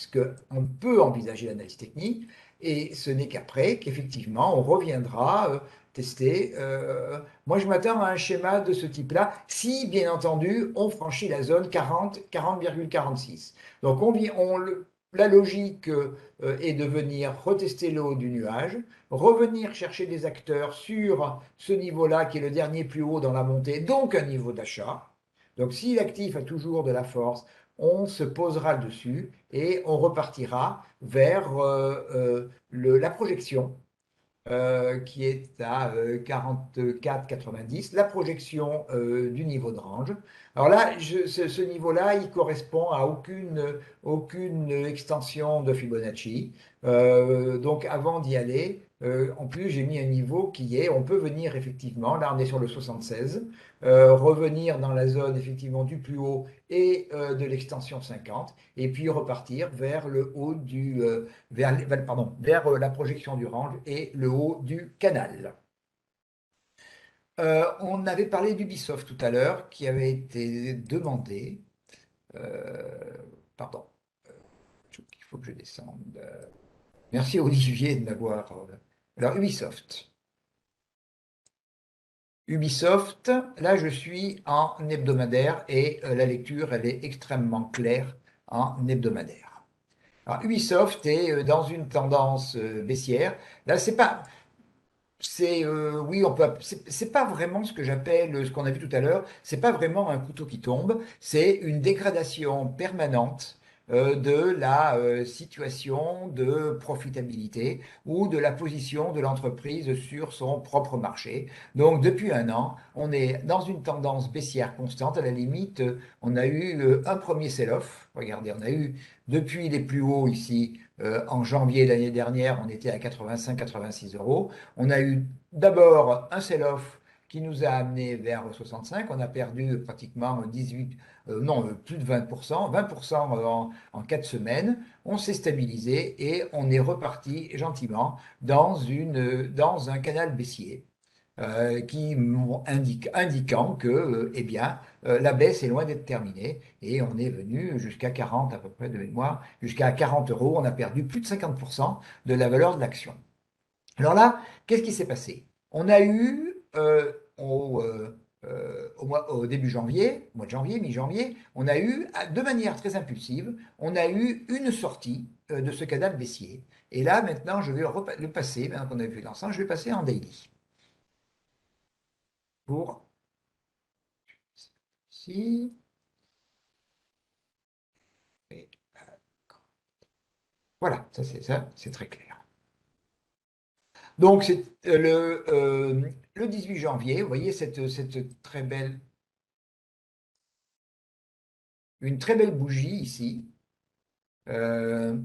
[SPEAKER 1] que on peut envisager l'analyse technique, et ce n'est qu'après qu'effectivement on reviendra tester. Moi, je m'attends à un schéma de ce type-là, si bien entendu on franchit la zone 40,46. Donc, la logique est de venir retester le haut du nuage, revenir chercher des acteurs sur ce niveau-là qui est le dernier plus haut dans la montée, donc un niveau d'achat. Donc, si l'actif a toujours de la force, on se posera dessus et on repartira vers la projection qui est à 44,90, la projection du niveau de range. Alors là, ce niveau-là, il correspond à aucune extension de Fibonacci. Donc avant d'y aller, en plus, j'ai mis un niveau qui est, on peut venir effectivement, là on est sur le 76, revenir dans la zone effectivement du plus haut et de l'extension 50, et puis repartir vers le haut vers la projection du range et le haut du canal. On avait parlé d'Ubisoft tout à l'heure, qui avait été demandé. euh, Pardon, il faut que je descende. Merci Olivier de m'avoir Alors, Ubisoft. Ubisoft, là, je suis en hebdomadaire et la lecture, elle est extrêmement claire en hebdomadaire. Alors, Ubisoft est dans une tendance baissière. Là, c'est pas, oui, c'est pas vraiment ce que j'appelle, ce qu'on a vu tout à l'heure, c'est pas vraiment un couteau qui tombe, c'est une dégradation permanente de la situation de profitabilité ou de la position de l'entreprise sur son propre marché. Donc, depuis un an, on est dans une tendance baissière constante. À la limite, on a eu un premier sell-off. Regardez, on a eu depuis les plus hauts ici, en janvier l'année dernière, on était à 85-86 euros. On a eu d'abord un sell-off qui nous a amené vers 65. On a perdu pratiquement 18, non, plus de 20%, 20% en 4 semaines. On s'est stabilisé et on est reparti gentiment dans un canal baissier indiquant que, eh bien, la baisse est loin d'être terminée et on est venu jusqu'à 40 à peu près de mémoire, jusqu'à 40 euros. On a perdu plus de 50% de la valeur de l'action. Alors là, qu'est-ce qui s'est passé? On a eu au début janvier, mois de janvier, mi-janvier, on a eu, de manière très impulsive, on a eu une sortie de ce canal baissier. Et là, maintenant, je vais le passer, maintenant qu'on a vu l'ensemble, je vais passer en daily. Pour ici. Et, voilà, ça, c'est très clair. Donc, c'est le 18 janvier, vous voyez cette très belle, une très belle bougie ici. Euh,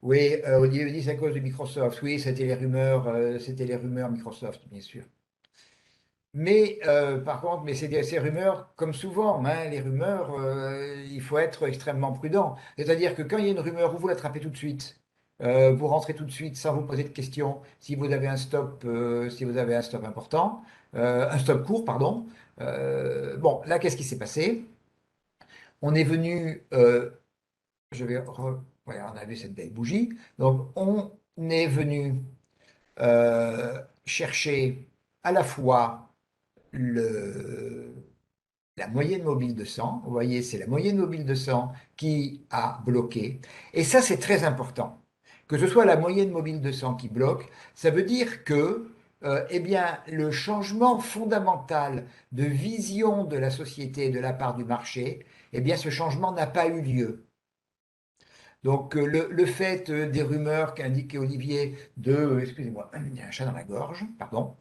[SPEAKER 1] oui, Olivier dit c'est à cause de Microsoft. Oui, c'était les rumeurs Microsoft, bien sûr. Mais par contre, mais c'est ces rumeurs, comme souvent, hein, les rumeurs, il faut être extrêmement prudent. C'est-à-dire que quand il y a une rumeur, vous l'attrapez tout de suite. Vous rentrez tout de suite sans vous poser de questions. Si vous avez un stop important, un stop court, pardon. Bon, là, qu'est-ce qui s'est passé? On est venu, voilà, on a vu cette belle bougie. Donc, on est venu chercher à la fois le, la moyenne mobile de 100. Vous voyez, c'est la moyenne mobile de 100 qui a bloqué. Et ça, c'est très important. Que ce soit la moyenne mobile de 100 qui bloque, ça veut dire que eh bien, le changement fondamental de vision de la société de la part du marché, eh bien, ce changement n'a pas eu lieu. Donc, le fait des rumeurs qu'indiquait Olivier excusez-moi, il y a un chat dans la gorge, pardon.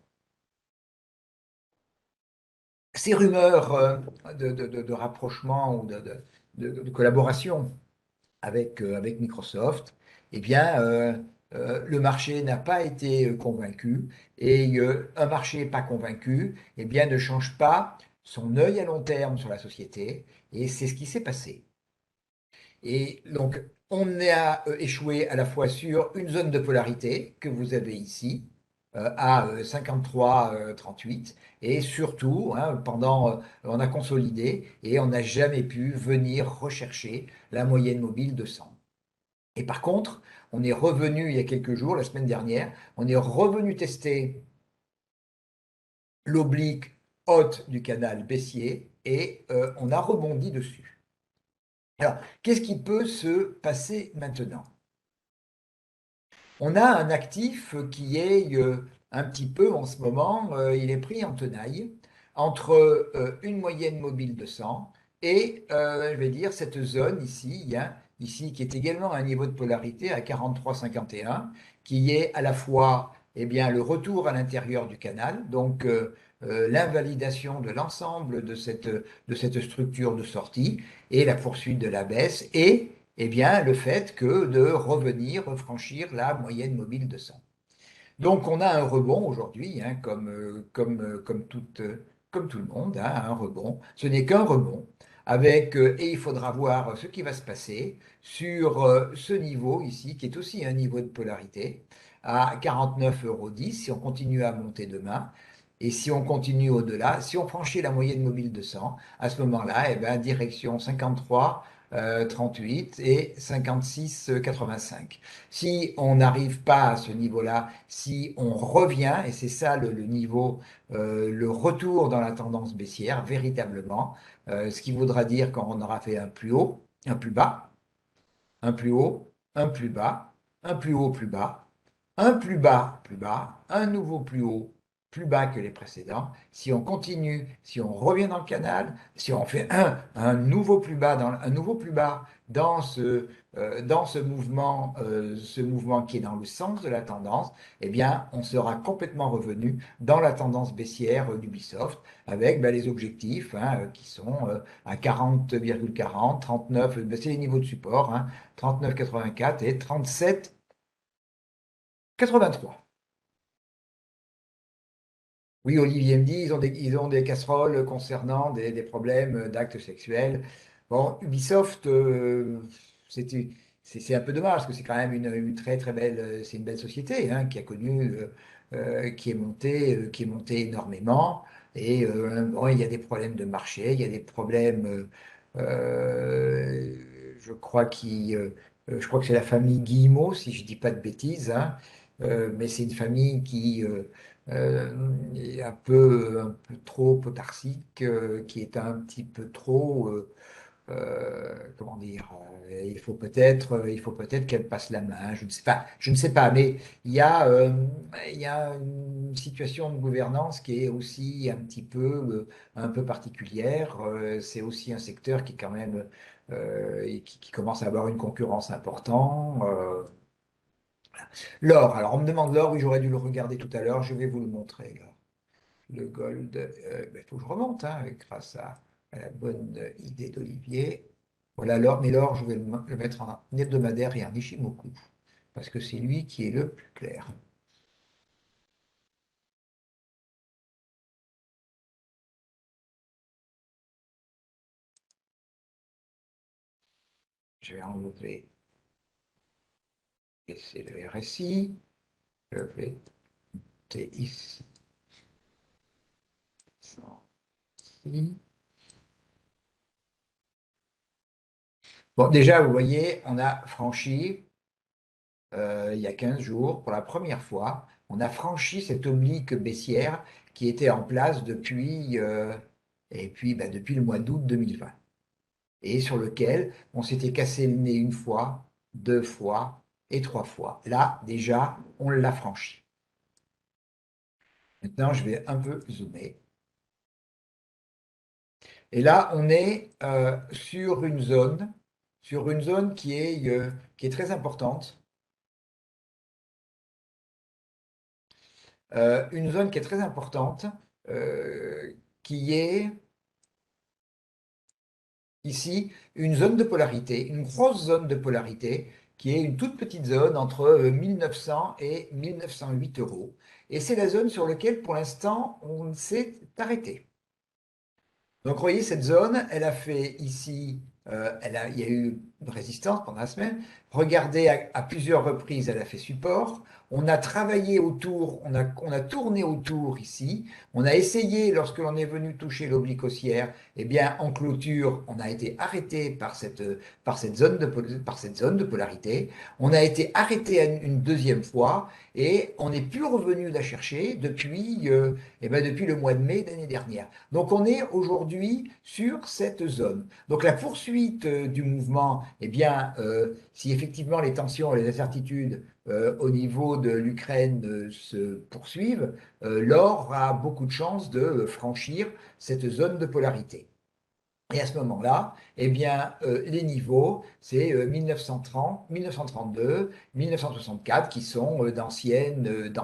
[SPEAKER 1] Ces rumeurs de rapprochement ou de collaboration avec Microsoft, eh bien, le marché n'a pas été convaincu et un marché pas convaincu, eh bien, ne change pas son œil à long terme sur la société et c'est ce qui s'est passé. Et donc, on a échoué à la fois sur une zone de polarité que vous avez ici, à 53,38, et surtout, hein, on a consolidé et on n'a jamais pu venir rechercher la moyenne mobile de 100. Et par contre, on est revenu il y a quelques jours, la semaine dernière, on est revenu tester l'oblique haute du canal baissier et on a rebondi dessus. Alors, qu'est-ce qui peut se passer maintenant? On a un actif qui est un petit peu en ce moment, il est pris en tenaille entre une moyenne mobile de 100 et, je vais dire, cette zone ici, hein, ici qui est également un niveau de polarité à 43,51, qui est à la fois eh bien, le retour à l'intérieur du canal, donc l'invalidation de l'ensemble de cette structure de sortie et la poursuite de la baisse, et eh bien, le fait que de revenir franchir la moyenne mobile de 100. Donc on a un rebond aujourd'hui, hein, comme tout le monde, hein, un rebond. Ce n'est qu'un rebond. Et il faudra voir ce qui va se passer sur ce niveau ici, qui est aussi un niveau de polarité, à 49,10 € si on continue à monter demain. Et si on continue au-delà, si on franchit la moyenne mobile de 100, à ce moment-là, eh ben, direction 53, 38 et 56,85. Si on n'arrive pas à ce niveau-là, si on revient, et c'est ça le niveau, le retour dans la tendance baissière, véritablement, ce qui voudra dire qu'on aura fait un plus haut, un plus bas, un plus haut, un plus bas, un plus haut, plus bas, un plus bas, un nouveau plus haut, plus bas que les précédents. Si on continue, si on revient dans le canal, si on fait un nouveau plus bas, un nouveau plus bas dans ce mouvement qui est dans le sens de la tendance, eh bien, on sera complètement revenu dans la tendance baissière d'Ubisoft avec les objectifs qui sont à 40,40, 39, c'est les niveaux de support, 39,84 et 37,83. Oui, Olivier me dit, ils ont des casseroles concernant des problèmes d'actes sexuels. Bon, Ubisoft, c'était- c'est un peu dommage parce que c'est quand même une très très belle, c'est une belle société qui a connu, qui est montée énormément. Et bon, il y a des problèmes de marché, il y a des problèmes, je crois je crois que c'est la famille Guillemot, si je dis pas de bêtises, mais c'est une famille qui est un peu trop autarcique, qui est un petit peu trop, comment dire, il faut peut-être qu'elle passe la main. Je ne sais pas, mais il y a une situation de gouvernance qui est aussi un peu particulière. C'est aussi un secteur qui est quand même et qui commence à avoir une concurrence importante. L'or, alors on me demande l'or, oui, j'aurais dû le regarder tout à l'heure, je vais vous le montrer, l'or. Le gold, il faut que je remonte, grâce à la bonne idée d'Olivier. Voilà l'or, mais l'or, je vais le mettre en hebdomadaire et en Ishimoku, parce que c'est lui qui est le plus clair. Je vais enlever, et c'est le RSI, je vais monter ici, ici. Bon, déjà, vous voyez, on a franchi, il y a 15 jours, pour la première fois, on a franchi cette oblique baissière qui était en place depuis le mois d'août 2020 et sur lequel on s'était cassé le nez une fois, deux fois et trois fois. Là, déjà, on l'a franchi. Maintenant, je vais un peu zoomer. Et là, on est sur une zone qui est très importante, une zone qui est très importante, qui est ici une zone de polarité, une grosse zone de polarité, qui est une toute petite zone entre 1900 et 1908 euros. Et c'est la zone sur laquelle, pour l'instant, on s'est arrêté. Donc, vous voyez, cette zone, elle a fait ici, il y a eu une résistance pendant la semaine. Regardez, à plusieurs reprises, elle a fait support. On a travaillé autour, on a tourné autour ici. On a essayé, lorsque l'on est venu toucher l'oblique haussière, eh bien, en clôture, on a été arrêté par cette zone de polarité. On a été arrêté une deuxième fois et on n'est plus revenu la chercher depuis le mois de mai de l'année dernière. Donc on est aujourd'hui sur cette zone. Donc la poursuite du mouvement, eh bien, si effectivement les tensions et les incertitudes au niveau de l'Ukraine se poursuivent, l'or a beaucoup de chances de franchir cette zone de polarité. Et à ce moment-là, eh bien, les niveaux, c'est 1930, 1932, 1964 qui sont d'anciennes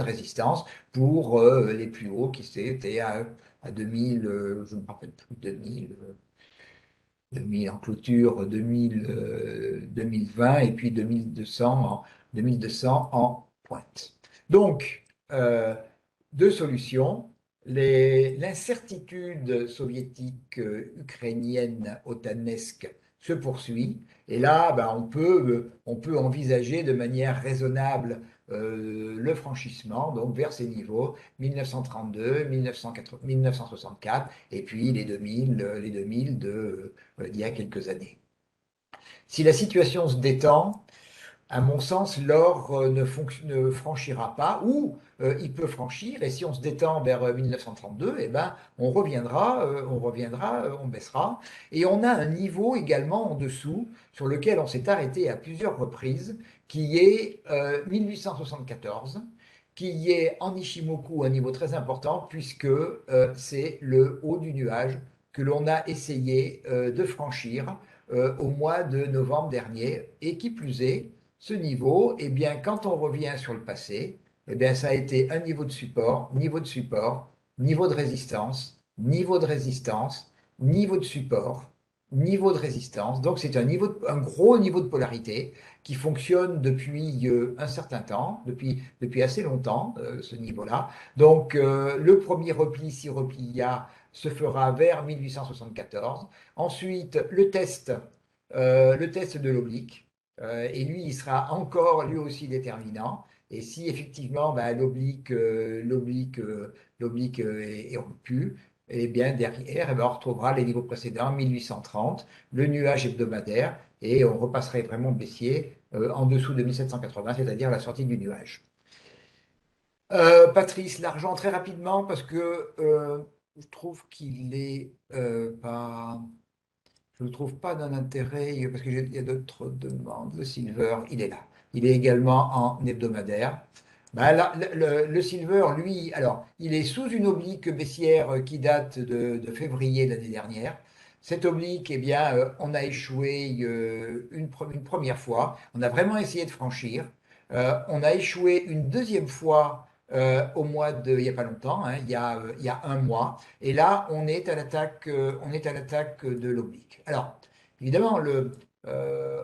[SPEAKER 1] résistances pour les plus hauts qui étaient à 2000, je ne me rappelle plus, 2000 en clôture, 2020 et puis 2200 en pointe. Donc, deux solutions. L'incertitude soviétique, ukrainienne, otanesque se poursuit. Et là, on peut envisager de manière raisonnable le franchissement, donc vers ces niveaux 1932, 1980, 1964, et puis les 2000 d'il y a quelques années. Si la situation se détend, à mon sens, l'or ne franchira pas, ou il peut franchir, et si on se détend vers 1932, eh ben, on baissera. Et on a un niveau également en dessous, sur lequel on s'est arrêté à plusieurs reprises, qui est 1874, qui est en Ishimoku un niveau très important, puisque c'est le haut du nuage que l'on a essayé de franchir au mois de novembre dernier, et qui plus est, ce niveau, eh bien, quand on revient sur le passé, eh bien, ça a été un niveau de support, niveau de support, niveau de résistance, niveau de résistance, niveau de support, niveau de résistance. Donc, c'est un gros niveau de polarité qui fonctionne depuis un certain temps, depuis assez longtemps, ce niveau-là. Donc, le premier repli, si repli il y a, se fera vers 1874. Ensuite, le test de l'oblique. Et lui, il sera encore lui aussi déterminant. Et si effectivement ben, l'oblique est rompu, eh bien derrière, eh ben, on retrouvera les niveaux précédents, 1830, le nuage hebdomadaire, et on repasserait vraiment baissier en dessous de 1780, c'est-à-dire la sortie du nuage. Patrice, l'argent très rapidement, parce que je trouve qu'il est pas. Je ne trouve pas d'un intérêt, parce qu'il y a d'autres demandes. Le silver, il est là. Il est également en hebdomadaire. Ben là, le silver, lui, alors, il est sous une oblique baissière qui date de février de l'année dernière. Cette oblique, eh bien, on a échoué une première fois. On a vraiment essayé de franchir. On a échoué une deuxième fois au mois de, il n'y a pas longtemps, hein, il y a un mois. Et là, on est à l'attaque de l'oblique. Alors, évidemment,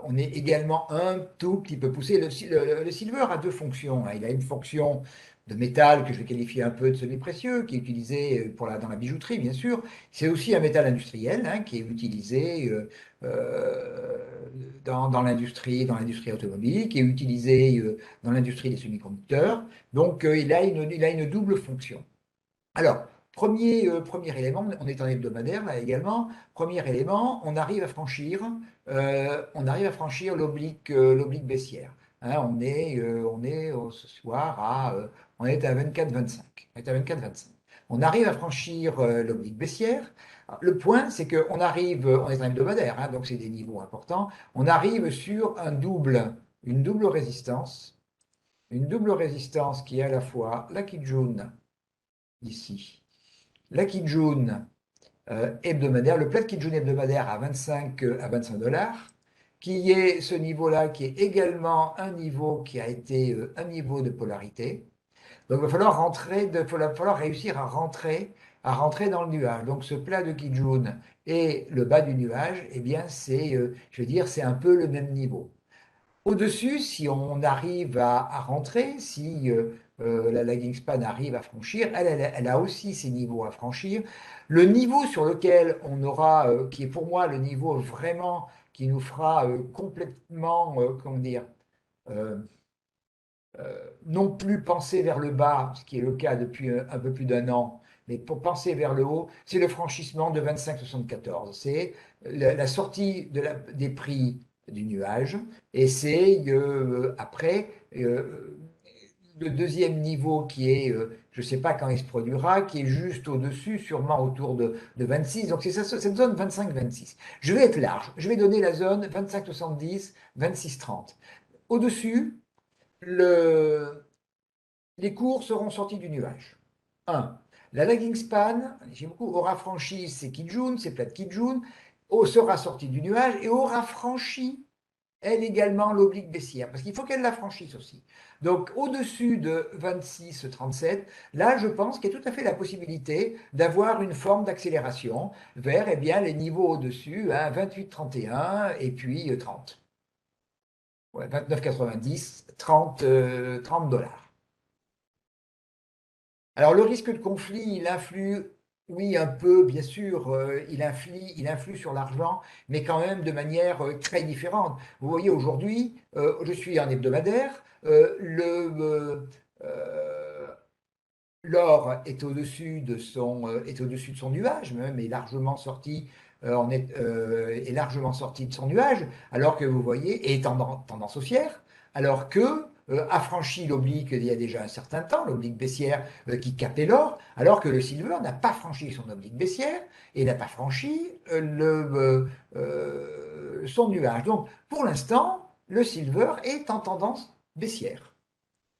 [SPEAKER 1] on est également un tout petit peu poussé. Le silver a deux fonctions, hein. Il a une fonction de métal que je vais qualifier un peu de semi-précieux, qui est utilisé dans la bijouterie, bien sûr. C'est aussi un métal industriel, hein, qui est utilisé dans l'industrie automobile, qui est utilisé dans l'industrie des semi-conducteurs. Donc, il a une double fonction. Alors, premier élément, on est en hebdomadaire là également. Premier élément, on arrive à franchir l'oblique baissière. Hein, ce soir on est à 24,25. On est à 24,25. On arrive à franchir l'oblique baissière. Alors, le point, c'est on est en hebdomadaire, hein, donc c'est des niveaux importants. On arrive sur une double résistance qui est à la fois la Kijun ici, la Kijun hebdomadaire, le plat de Kijun hebdomadaire à 25 $, qui est ce niveau-là, qui est également un niveau qui a été un niveau de polarité. Donc il va falloir réussir à rentrer dans le nuage. Donc ce plat de Kijun et le bas du nuage, eh bien je veux dire, c'est un peu le même niveau. Au-dessus, si on arrive à rentrer, si la lagging span arrive à franchir, elle a aussi ses niveaux à franchir. Le niveau sur lequel on aura, qui est pour moi le niveau vraiment qui nous fera complètement, comment dire, euh, non plus penser vers le bas, ce qui est le cas depuis un peu plus d'un an, mais pour penser vers le haut, c'est le franchissement de 25,74. C'est la sortie des prix du nuage, et c'est après le deuxième niveau qui est, je ne sais pas quand il se produira, qui est juste au-dessus, sûrement autour de 26. Donc c'est cette zone 25-26. Je vais être large, je vais donner la zone 25-70, 26-30. Au-dessus, le, les cours seront sortis du nuage. 1. La lagging span, aura franchi ses Kijun, ses plates Kijun, sera sortie du nuage et aura franchi, elle également, l'oblique baissière, parce qu'il faut qu'elle la franchisse aussi. Donc, au-dessus de 26,37, là, je pense qu'il y a tout à fait la possibilité d'avoir une forme d'accélération vers eh bien, les niveaux au-dessus, hein, 28,31 et puis 30. Ouais, 29,90, 30 $. Alors, le risque de conflit, il influe, oui, un peu, bien sûr, il influe sur l'argent, mais quand même de manière très différente. Vous voyez, aujourd'hui, je suis en hebdomadaire. L'or est au-dessus de son nuage, même est largement sorti de son nuage, alors que vous voyez, et est en tendance haussière, alors que a franchi l'oblique il y a déjà un certain temps, l'oblique baissière qui capait l'or, alors que le silver n'a pas franchi son oblique baissière et n'a pas franchi son nuage. Donc, pour l'instant, le silver est en tendance baissière.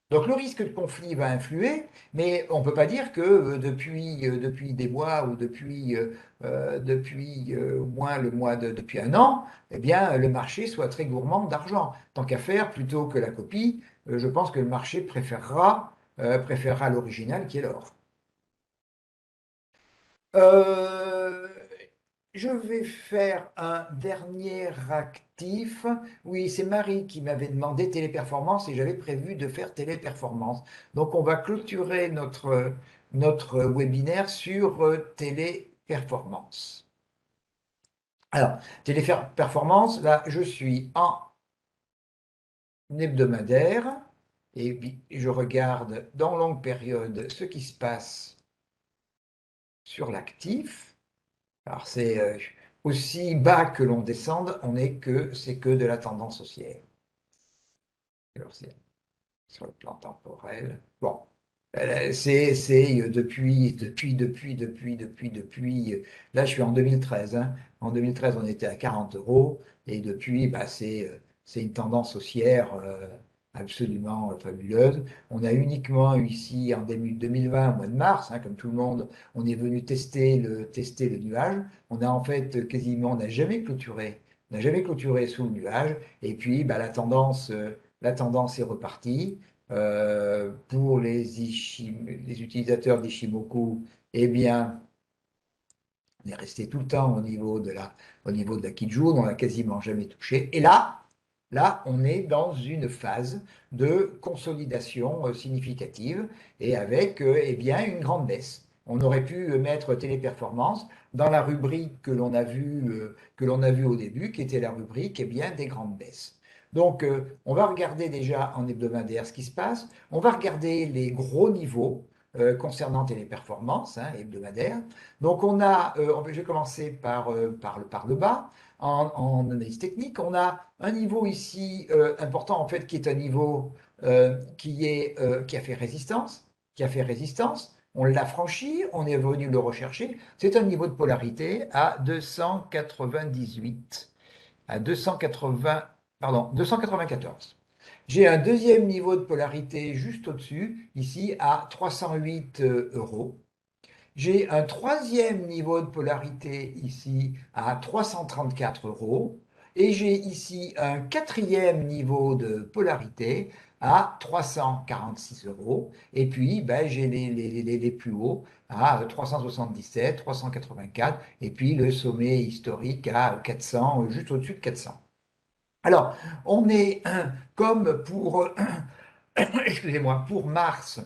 [SPEAKER 1] Donc le risque de conflit va influer, mais on ne peut pas dire que depuis des mois ou depuis au moins depuis un an, eh bien, le marché soit très gourmand d'argent. Tant qu'à faire, plutôt que la copie, je pense que le marché préférera l'original qui est l'or. Euh, je vais faire un dernier actif. Oui, c'est Marie qui m'avait demandé téléperformance et j'avais prévu de faire téléperformance. Donc, on va clôturer notre webinaire sur téléperformance. Alors, téléperformance, là, je suis en hebdomadaire et puis je regarde dans longue période ce qui se passe sur l'actif. Alors c'est aussi bas que l'on descende, c'est que de la tendance haussière. Alors c'est sur le plan temporel. Bon, c'est là je suis en 2013. Hein. En 2013, on était à 40 euros et depuis, bah, c'est une tendance haussière absolument fabuleuse. On a uniquement eu ici en début 2020, au mois de mars, hein, comme tout le monde, on est venu tester le nuage. On a en fait quasiment, on n'a jamais clôturé sous le nuage. Et puis, bah, la tendance est repartie. Pour les utilisateurs d'Ishimoku, eh bien, on est resté tout le temps au niveau de la Kijun, on l'a quasiment jamais touché. Et là, on est dans une phase de consolidation significative et avec eh bien, une grande baisse. On aurait pu mettre téléperformance dans la rubrique que l'on a vue au début, qui était la rubrique eh bien, des grandes baisses. Donc, on va regarder déjà en hebdomadaire ce qui se passe. On va regarder les gros niveaux concernant Téléperformance hein, hebdomadaire. Donc, je vais commencer par le bas. En analyse technique, on a un niveau ici important, en fait, qui est un niveau qui a fait résistance, On l'a franchi, on est venu le rechercher. C'est un niveau de polarité à 298 à 280, pardon, 294. J'ai un deuxième niveau de polarité juste au-dessus, ici à 308 euros. J'ai un troisième niveau de polarité ici à 334 euros. Et j'ai ici un quatrième niveau de polarité à 346 euros. Et puis, ben, j'ai les plus hauts à 377, 384. Et puis le sommet historique à 400, juste au-dessus de 400. Alors, on est comme pour, excusez-moi, pour mars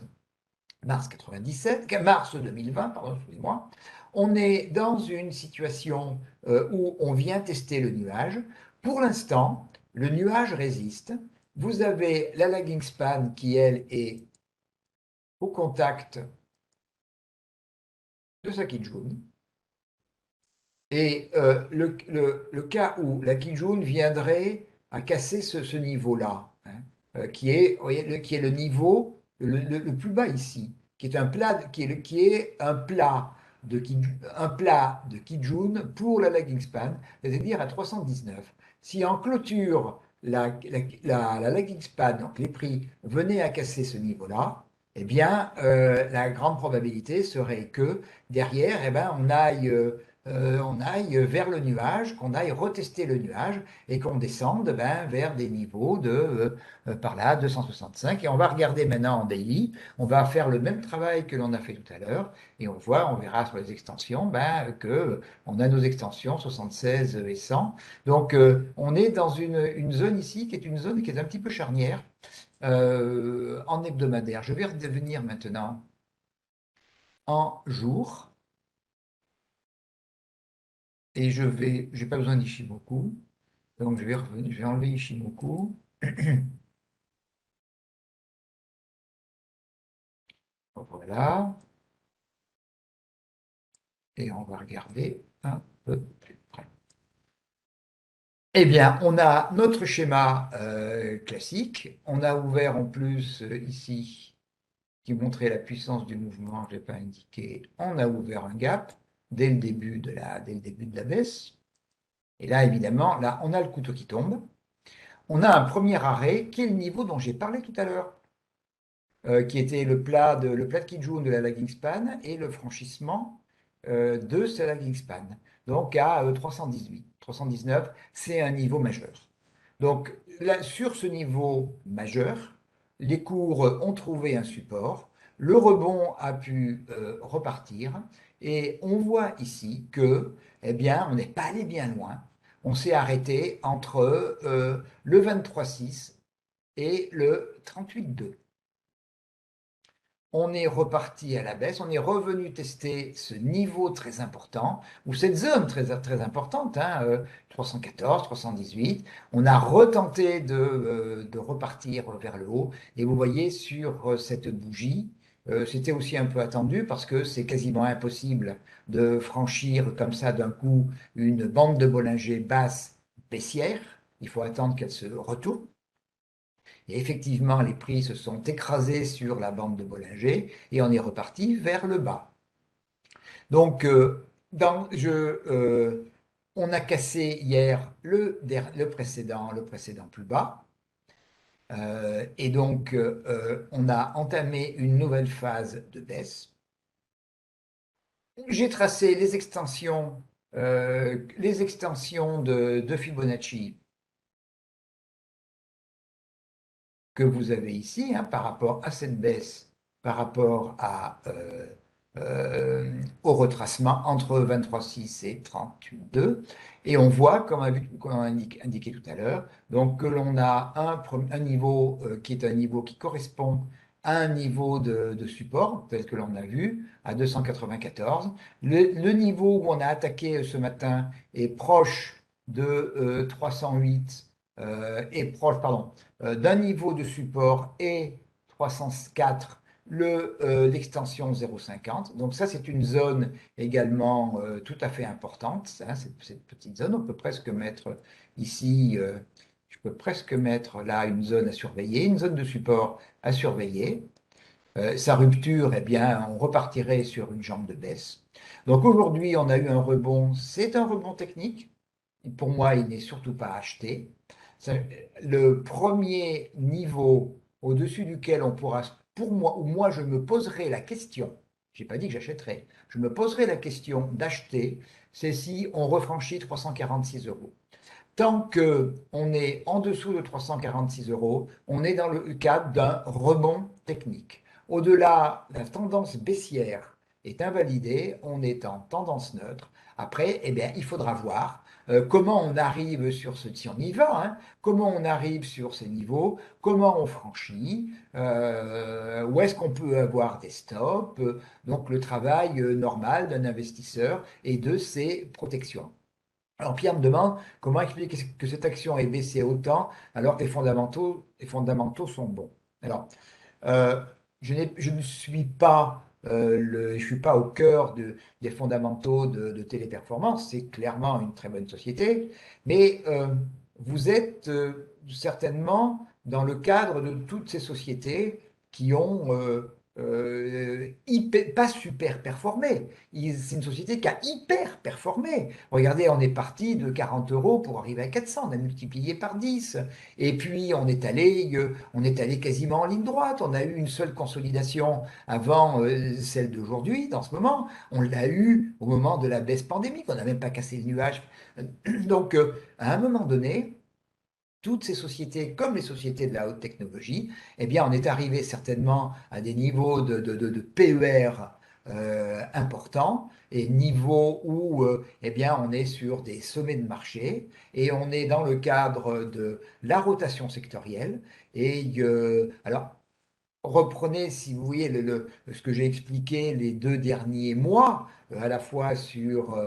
[SPEAKER 1] 97, mars 2020, pardon, excusez-moi, on est dans une situation où on vient tester le nuage. Pour l'instant, le nuage résiste. Vous avez la lagging span qui, elle, est au contact de sa Kijun. Et le cas où la Kijun viendrait à casser ce niveau-là, hein, qui est le niveau le plus bas ici, qui est un plat, qui est un plat de Kijun pour la lagging span, c'est-à-dire à 319. Si en clôture la lagging span, donc les prix, venaient à casser ce niveau-là, eh bien, la grande probabilité serait que derrière, eh ben, on aille vers le nuage, qu'on aille retester le nuage et qu'on descende ben, vers des niveaux par là, 265. Et on va regarder maintenant en daily, on va faire le même travail que l'on a fait tout à l'heure et on verra sur les extensions ben, que on a nos extensions 76 et 100. Donc on est dans une zone ici qui est une zone qui est un petit peu charnière en hebdomadaire. Je vais redevenir maintenant en jour. Et j'ai pas besoin d'Ishimoku, donc je vais enlever Ishimoku. Voilà. Et on va regarder un peu plus près. Eh bien, on a notre schéma classique. On a ouvert en plus ici, qui montrait la puissance du mouvement, je n'ai pas indiqué. On a ouvert un gap dès le début de la baisse. Et là, évidemment, là, on a le couteau qui tombe. On a un premier arrêt qui est le niveau dont j'ai parlé tout à l'heure, qui était le plat de Kijun de la lagging span et le franchissement de ce lagging span. Donc à 318, 319, c'est un niveau majeur. Donc là, sur ce niveau majeur, les cours ont trouvé un support, le rebond a pu repartir et on voit ici que, eh bien, on n'est pas allé bien loin. On s'est arrêté entre le 23,6 et le 38,2. On est reparti à la baisse, on est revenu tester ce niveau très important, ou cette zone très, très importante, hein, 314, 318. On a retenté de repartir vers le haut, et vous voyez sur cette bougie, c'était aussi un peu attendu parce que c'est quasiment impossible de franchir comme ça d'un coup une bande de Bollinger basse baissière. Il faut attendre qu'elle se retourne. Et effectivement, les prix se sont écrasés sur la bande de Bollinger et on est reparti vers le bas. Donc, on a cassé hier le précédent plus bas. Et donc, on a entamé une nouvelle phase de baisse. J'ai tracé les extensions de Fibonacci que vous avez ici, hein, par rapport à cette baisse, par rapport au retracement entre 23,6 et 38,2. Et on voit, comme on a indiqué tout à l'heure, donc que l'on a un niveau qui est un niveau qui correspond à un niveau de support, tel que l'on a vu, à 294. Le niveau où on a attaqué ce matin est proche de 308, est proche, pardon, d'un niveau de support et 304 l'extension 0,50. Donc ça, c'est une zone également tout à fait importante, hein, cette petite zone. On peut presque mettre ici, je peux presque mettre là une zone à surveiller, une zone de support à surveiller. Sa rupture, eh bien, on repartirait sur une jambe de baisse. Donc aujourd'hui, on a eu un rebond. C'est un rebond technique. Pour moi, il n'est surtout pas acheté. Le premier niveau au-dessus duquel on pourra, pour moi, où moi je me poserai la question, j'ai pas dit que j'achèterais, je me poserai la question d'acheter, c'est si on refranchit 346 euros. Tant qu'on est en dessous de 346 euros, on est dans le cadre d'un rebond technique. Au-delà, la tendance baissière est invalidée, on est en tendance neutre. Après, eh bien, il faudra voir comment on arrive sur ce, si on y va, hein, comment on arrive sur ces niveaux, comment on franchit, où est-ce qu'on peut avoir des stops, donc le travail normal d'un investisseur et de ses protections. Alors Pierre me demande comment expliquer que cette action ait baissé autant alors que les fondamentaux sont bons. Alors, euh, je ne suis pas, je suis pas au cœur des fondamentaux de Téléperformance, c'est clairement une très bonne société, mais vous êtes certainement dans le cadre de toutes ces sociétés qui ont pas super performé. C'est une société qui a hyper performé. Regardez, on est parti de 40 euros pour arriver à 400, on a multiplié par 10. Et puis, on est allé quasiment en ligne droite. On a eu une seule consolidation avant celle d'aujourd'hui, dans ce moment. On l'a eu au moment de la baisse pandémique. On n'a même pas cassé le nuage. Donc, à un moment donné, toutes ces sociétés, comme les sociétés de la haute technologie, eh bien, on est arrivé certainement à des niveaux de PER importants et niveaux où eh bien, on est sur des sommets de marché et on est dans le cadre de la rotation sectorielle. Et alors, reprenez, si vous voyez, ce que j'ai expliqué les 2 derniers mois, à la fois sur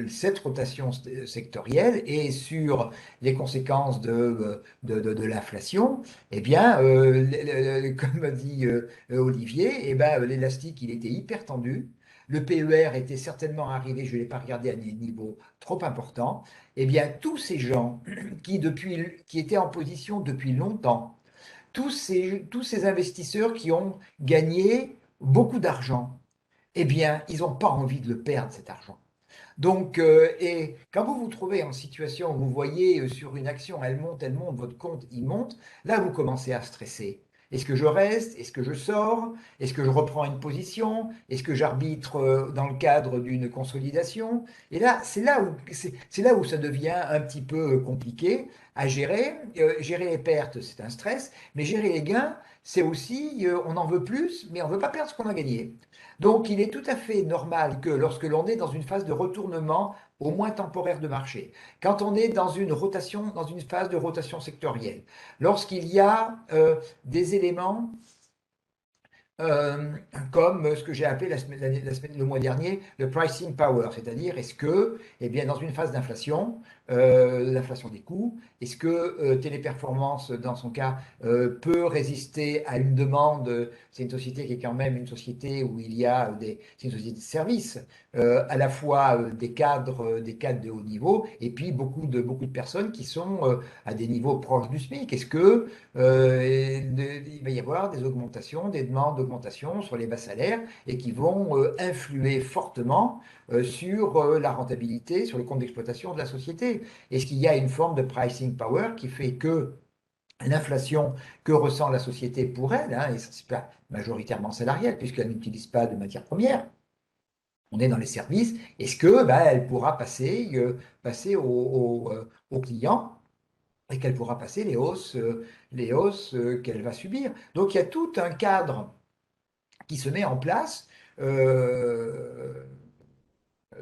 [SPEAKER 1] cette rotation sectorielle et sur les conséquences de l'inflation, eh bien, comme a dit Olivier, eh ben, l'élastique, il était hyper tendu. Le PER était certainement arrivé, je ne l'ai pas regardé à des niveaux trop importants. Eh bien, tous ces gens qui étaient en position depuis longtemps, tous ces investisseurs qui ont gagné beaucoup d'argent, eh bien, ils n'ont pas envie de le perdre, cet argent. Donc, et quand vous vous trouvez en situation où vous voyez sur une action, elle monte, votre compte, il monte, là, vous commencez à stresser. Est-ce que je reste? Est-ce que je sors? Est-ce que je reprends une position? Est-ce que j'arbitre dans le cadre d'une consolidation? Et là, c'est là où ça devient un petit peu compliqué à gérer. Gérer les pertes, c'est un stress, mais gérer les gains, c'est aussi, on en veut plus, mais on ne veut pas perdre ce qu'on a gagné. Donc, il est tout à fait normal que lorsque l'on est dans une phase de retournement, au moins temporaire de marché, quand on est dans une rotation, dans une phase de rotation sectorielle, lorsqu'il y a des éléments euh, comme ce que j'ai appelé le mois dernier le pricing power, c'est-à-dire est-ce que, eh bien, dans une phase d'inflation, l'inflation des coûts, est-ce que Téléperformance, dans son cas, peut résister à une demande? C'est une société qui est quand même une société où il y a c'est une société de services, à la fois des cadres de haut niveau, et puis beaucoup de personnes qui sont à des niveaux proches du SMIC. Est-ce que il va y avoir des augmentations, des demandes d'augmentation sur les bas salaires et qui vont influer fortement sur la rentabilité, sur le compte d'exploitation de la société? Est-ce qu'il y a une forme de pricing power qui fait que l'inflation que ressent la société pour elle, hein, et c'est pas majoritairement salariale puisqu'elle n'utilise pas de matières premières, on est dans les services, est-ce que bah, elle pourra passer aux clients et qu'elle pourra passer les hausses qu'elle va subir. Donc il y a tout un cadre qui se met en place. Euh,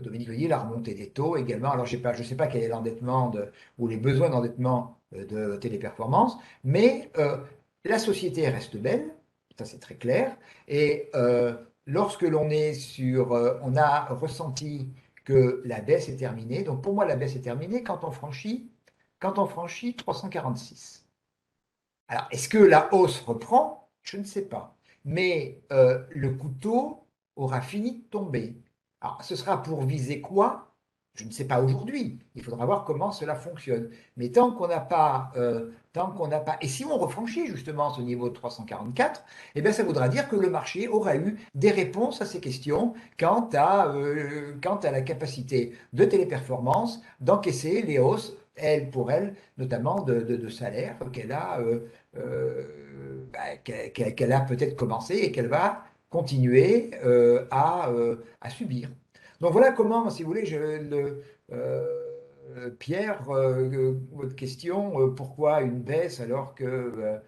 [SPEAKER 1] Dominique dit la remontée des taux également. Alors je ne sais pas quel est l'endettement ou les besoins d'endettement de Téléperformance, mais la société reste belle, ça c'est très clair. Et lorsque l'on est on a ressenti que la baisse est terminée. Donc pour moi la baisse est terminée quand on franchit 346. Alors, est-ce que la hausse reprend? Je ne sais pas. Mais le couteau aura fini de tomber. Alors, ce sera pour viser quoi? Je ne sais pas aujourd'hui. Il faudra voir comment cela fonctionne. Mais tant qu'on n'a pas, et si on refranchit justement ce niveau de 344, eh bien, ça voudra dire que le marché aura eu des réponses à ces questions quant à la capacité de Téléperformance d'encaisser les hausses, pour elle, notamment de salaire qu'elle a peut-être commencé et qu'elle va continuer à subir. Donc voilà comment, si vous voulez, Pierre, votre question, pourquoi une baisse alors que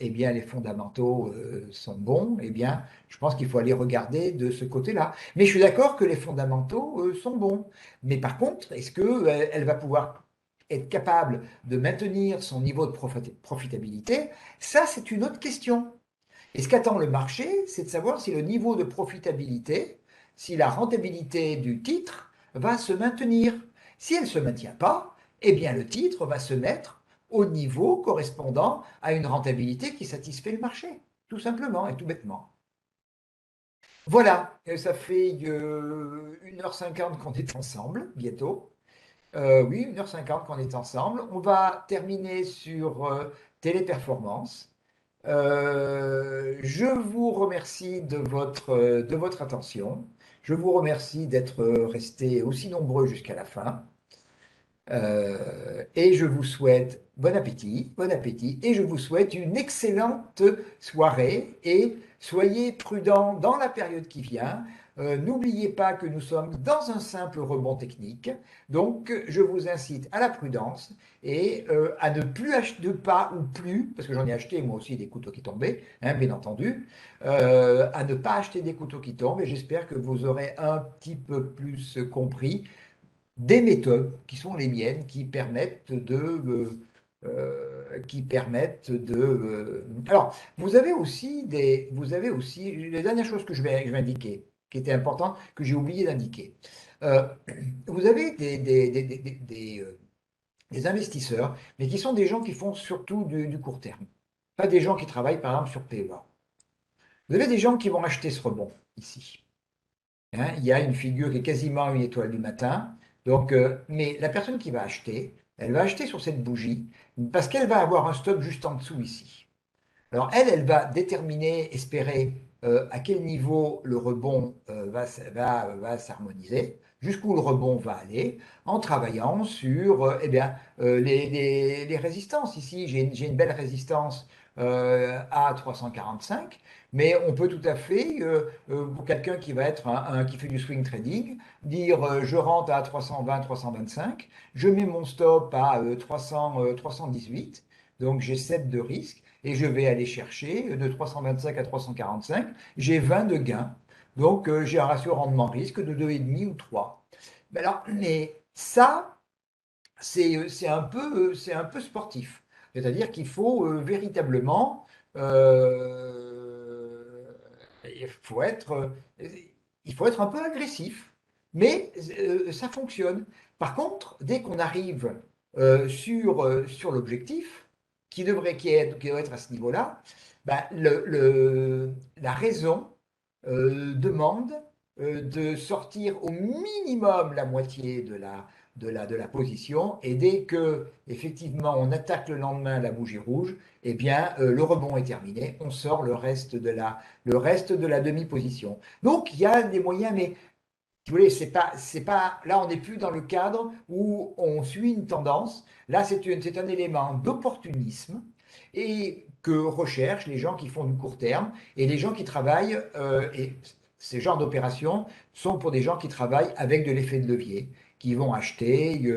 [SPEAKER 1] eh bien, les fondamentaux sont bons? Eh bien, je pense qu'il faut aller regarder de ce côté-là. Mais je suis d'accord que les fondamentaux sont bons. Mais par contre, est-ce qu'elle elle va pouvoir être capable de maintenir son niveau de profitabilité? Ça, c'est une autre question. Et ce qu'attend le marché, c'est de savoir si le niveau de profitabilité, si la rentabilité du titre va se maintenir. Si elle ne se maintient pas, eh bien le titre va se mettre au niveau correspondant à une rentabilité qui satisfait le marché, tout simplement et tout bêtement. Voilà, ça fait 1h50 qu'on est ensemble, bientôt. Oui, 1h50 qu'on est ensemble. On va terminer sur Téléperformance. Je vous remercie de votre attention. Je vous remercie d'être resté aussi nombreux jusqu'à la fin. Et je vous souhaite bon appétit, et je vous souhaite une excellente soirée et soyez prudents dans la période qui vient. N'oubliez pas que nous sommes dans un simple rebond technique, donc je vous incite à la prudence et à ne plus acheter pas ou plus, parce que j'en ai acheté moi aussi des couteaux qui tombaient, hein, bien entendu, à ne pas acheter des couteaux qui tombent et j'espère que vous aurez un petit peu plus compris des méthodes qui sont les miennes, qui permettent Alors, vous avez aussi les dernières choses que je vais indiquer. qui était importante, que j'ai oublié d'indiquer. Euh, Vous avez des investisseurs, mais qui sont des gens qui font surtout du court terme. Pas des gens qui travaillent, par exemple, sur PEA. Vous avez des gens qui vont acheter ce rebond ici. Hein, il y a une figure qui est quasiment une étoile du matin. Donc, mais la personne qui va acheter, elle va acheter sur cette bougie parce qu'elle va avoir un stop juste en dessous ici. Alors, elle va déterminer, espérer à quel niveau le rebond va s'harmoniser, jusqu'où le rebond va aller, en travaillant sur eh bien, les résistances. Ici, j'ai une belle résistance à 345, mais on peut tout à fait, pour quelqu'un qui va être qui fait du swing trading, dire je rentre à 320, 325, je mets mon stop à 318, donc j'ai 7 de risque et je vais aller chercher de 325 à 345, j'ai 20 de gains. Donc j'ai un ratio rendement-risque de 2,5 ou 3. Mais ça, c'est un peu sportif. C'est-à-dire qu'il faut véritablement, il faut être, il faut être un peu agressif, mais ça fonctionne. Par contre, dès qu'on arrive sur l'objectif, qui doit être à ce niveau-là, ben, la raison demande de sortir au minimum la moitié de la position. Et dès que, effectivement, on attaque le lendemain la bougie rouge, eh bien, le rebond est terminé. On sort le reste de la demi-position. Donc, il y a des moyens, mais si vous voulez, c'est pas, là, on n'est plus dans le cadre où on suit une tendance. Là, c'est un élément d'opportunisme et que recherchent les gens qui font du court terme et les gens qui travaillent. Et ces genres d'opérations sont pour des gens qui travaillent avec de l'effet de levier, qui vont acheter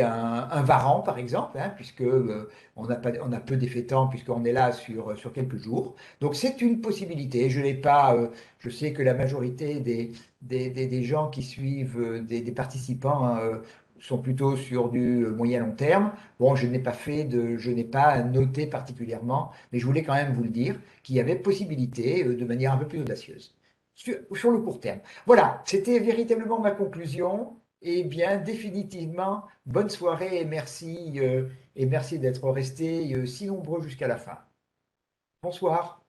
[SPEAKER 1] un varan, par exemple, hein, puisque on a peu d'effet temps, puisqu'on est là sur quelques jours. Donc, c'est une possibilité. Je l'ai pas. Je sais que la majorité des gens qui suivent, des participants, hein, sont plutôt sur du moyen long terme. Bon, je n'ai pas noté particulièrement, mais je voulais quand même vous le dire qu'il y avait possibilité de manière un peu plus audacieuse sur le court terme. Voilà, c'était véritablement ma conclusion. Eh bien, définitivement, bonne soirée et merci d'être resté si nombreux jusqu'à la fin. Bonsoir.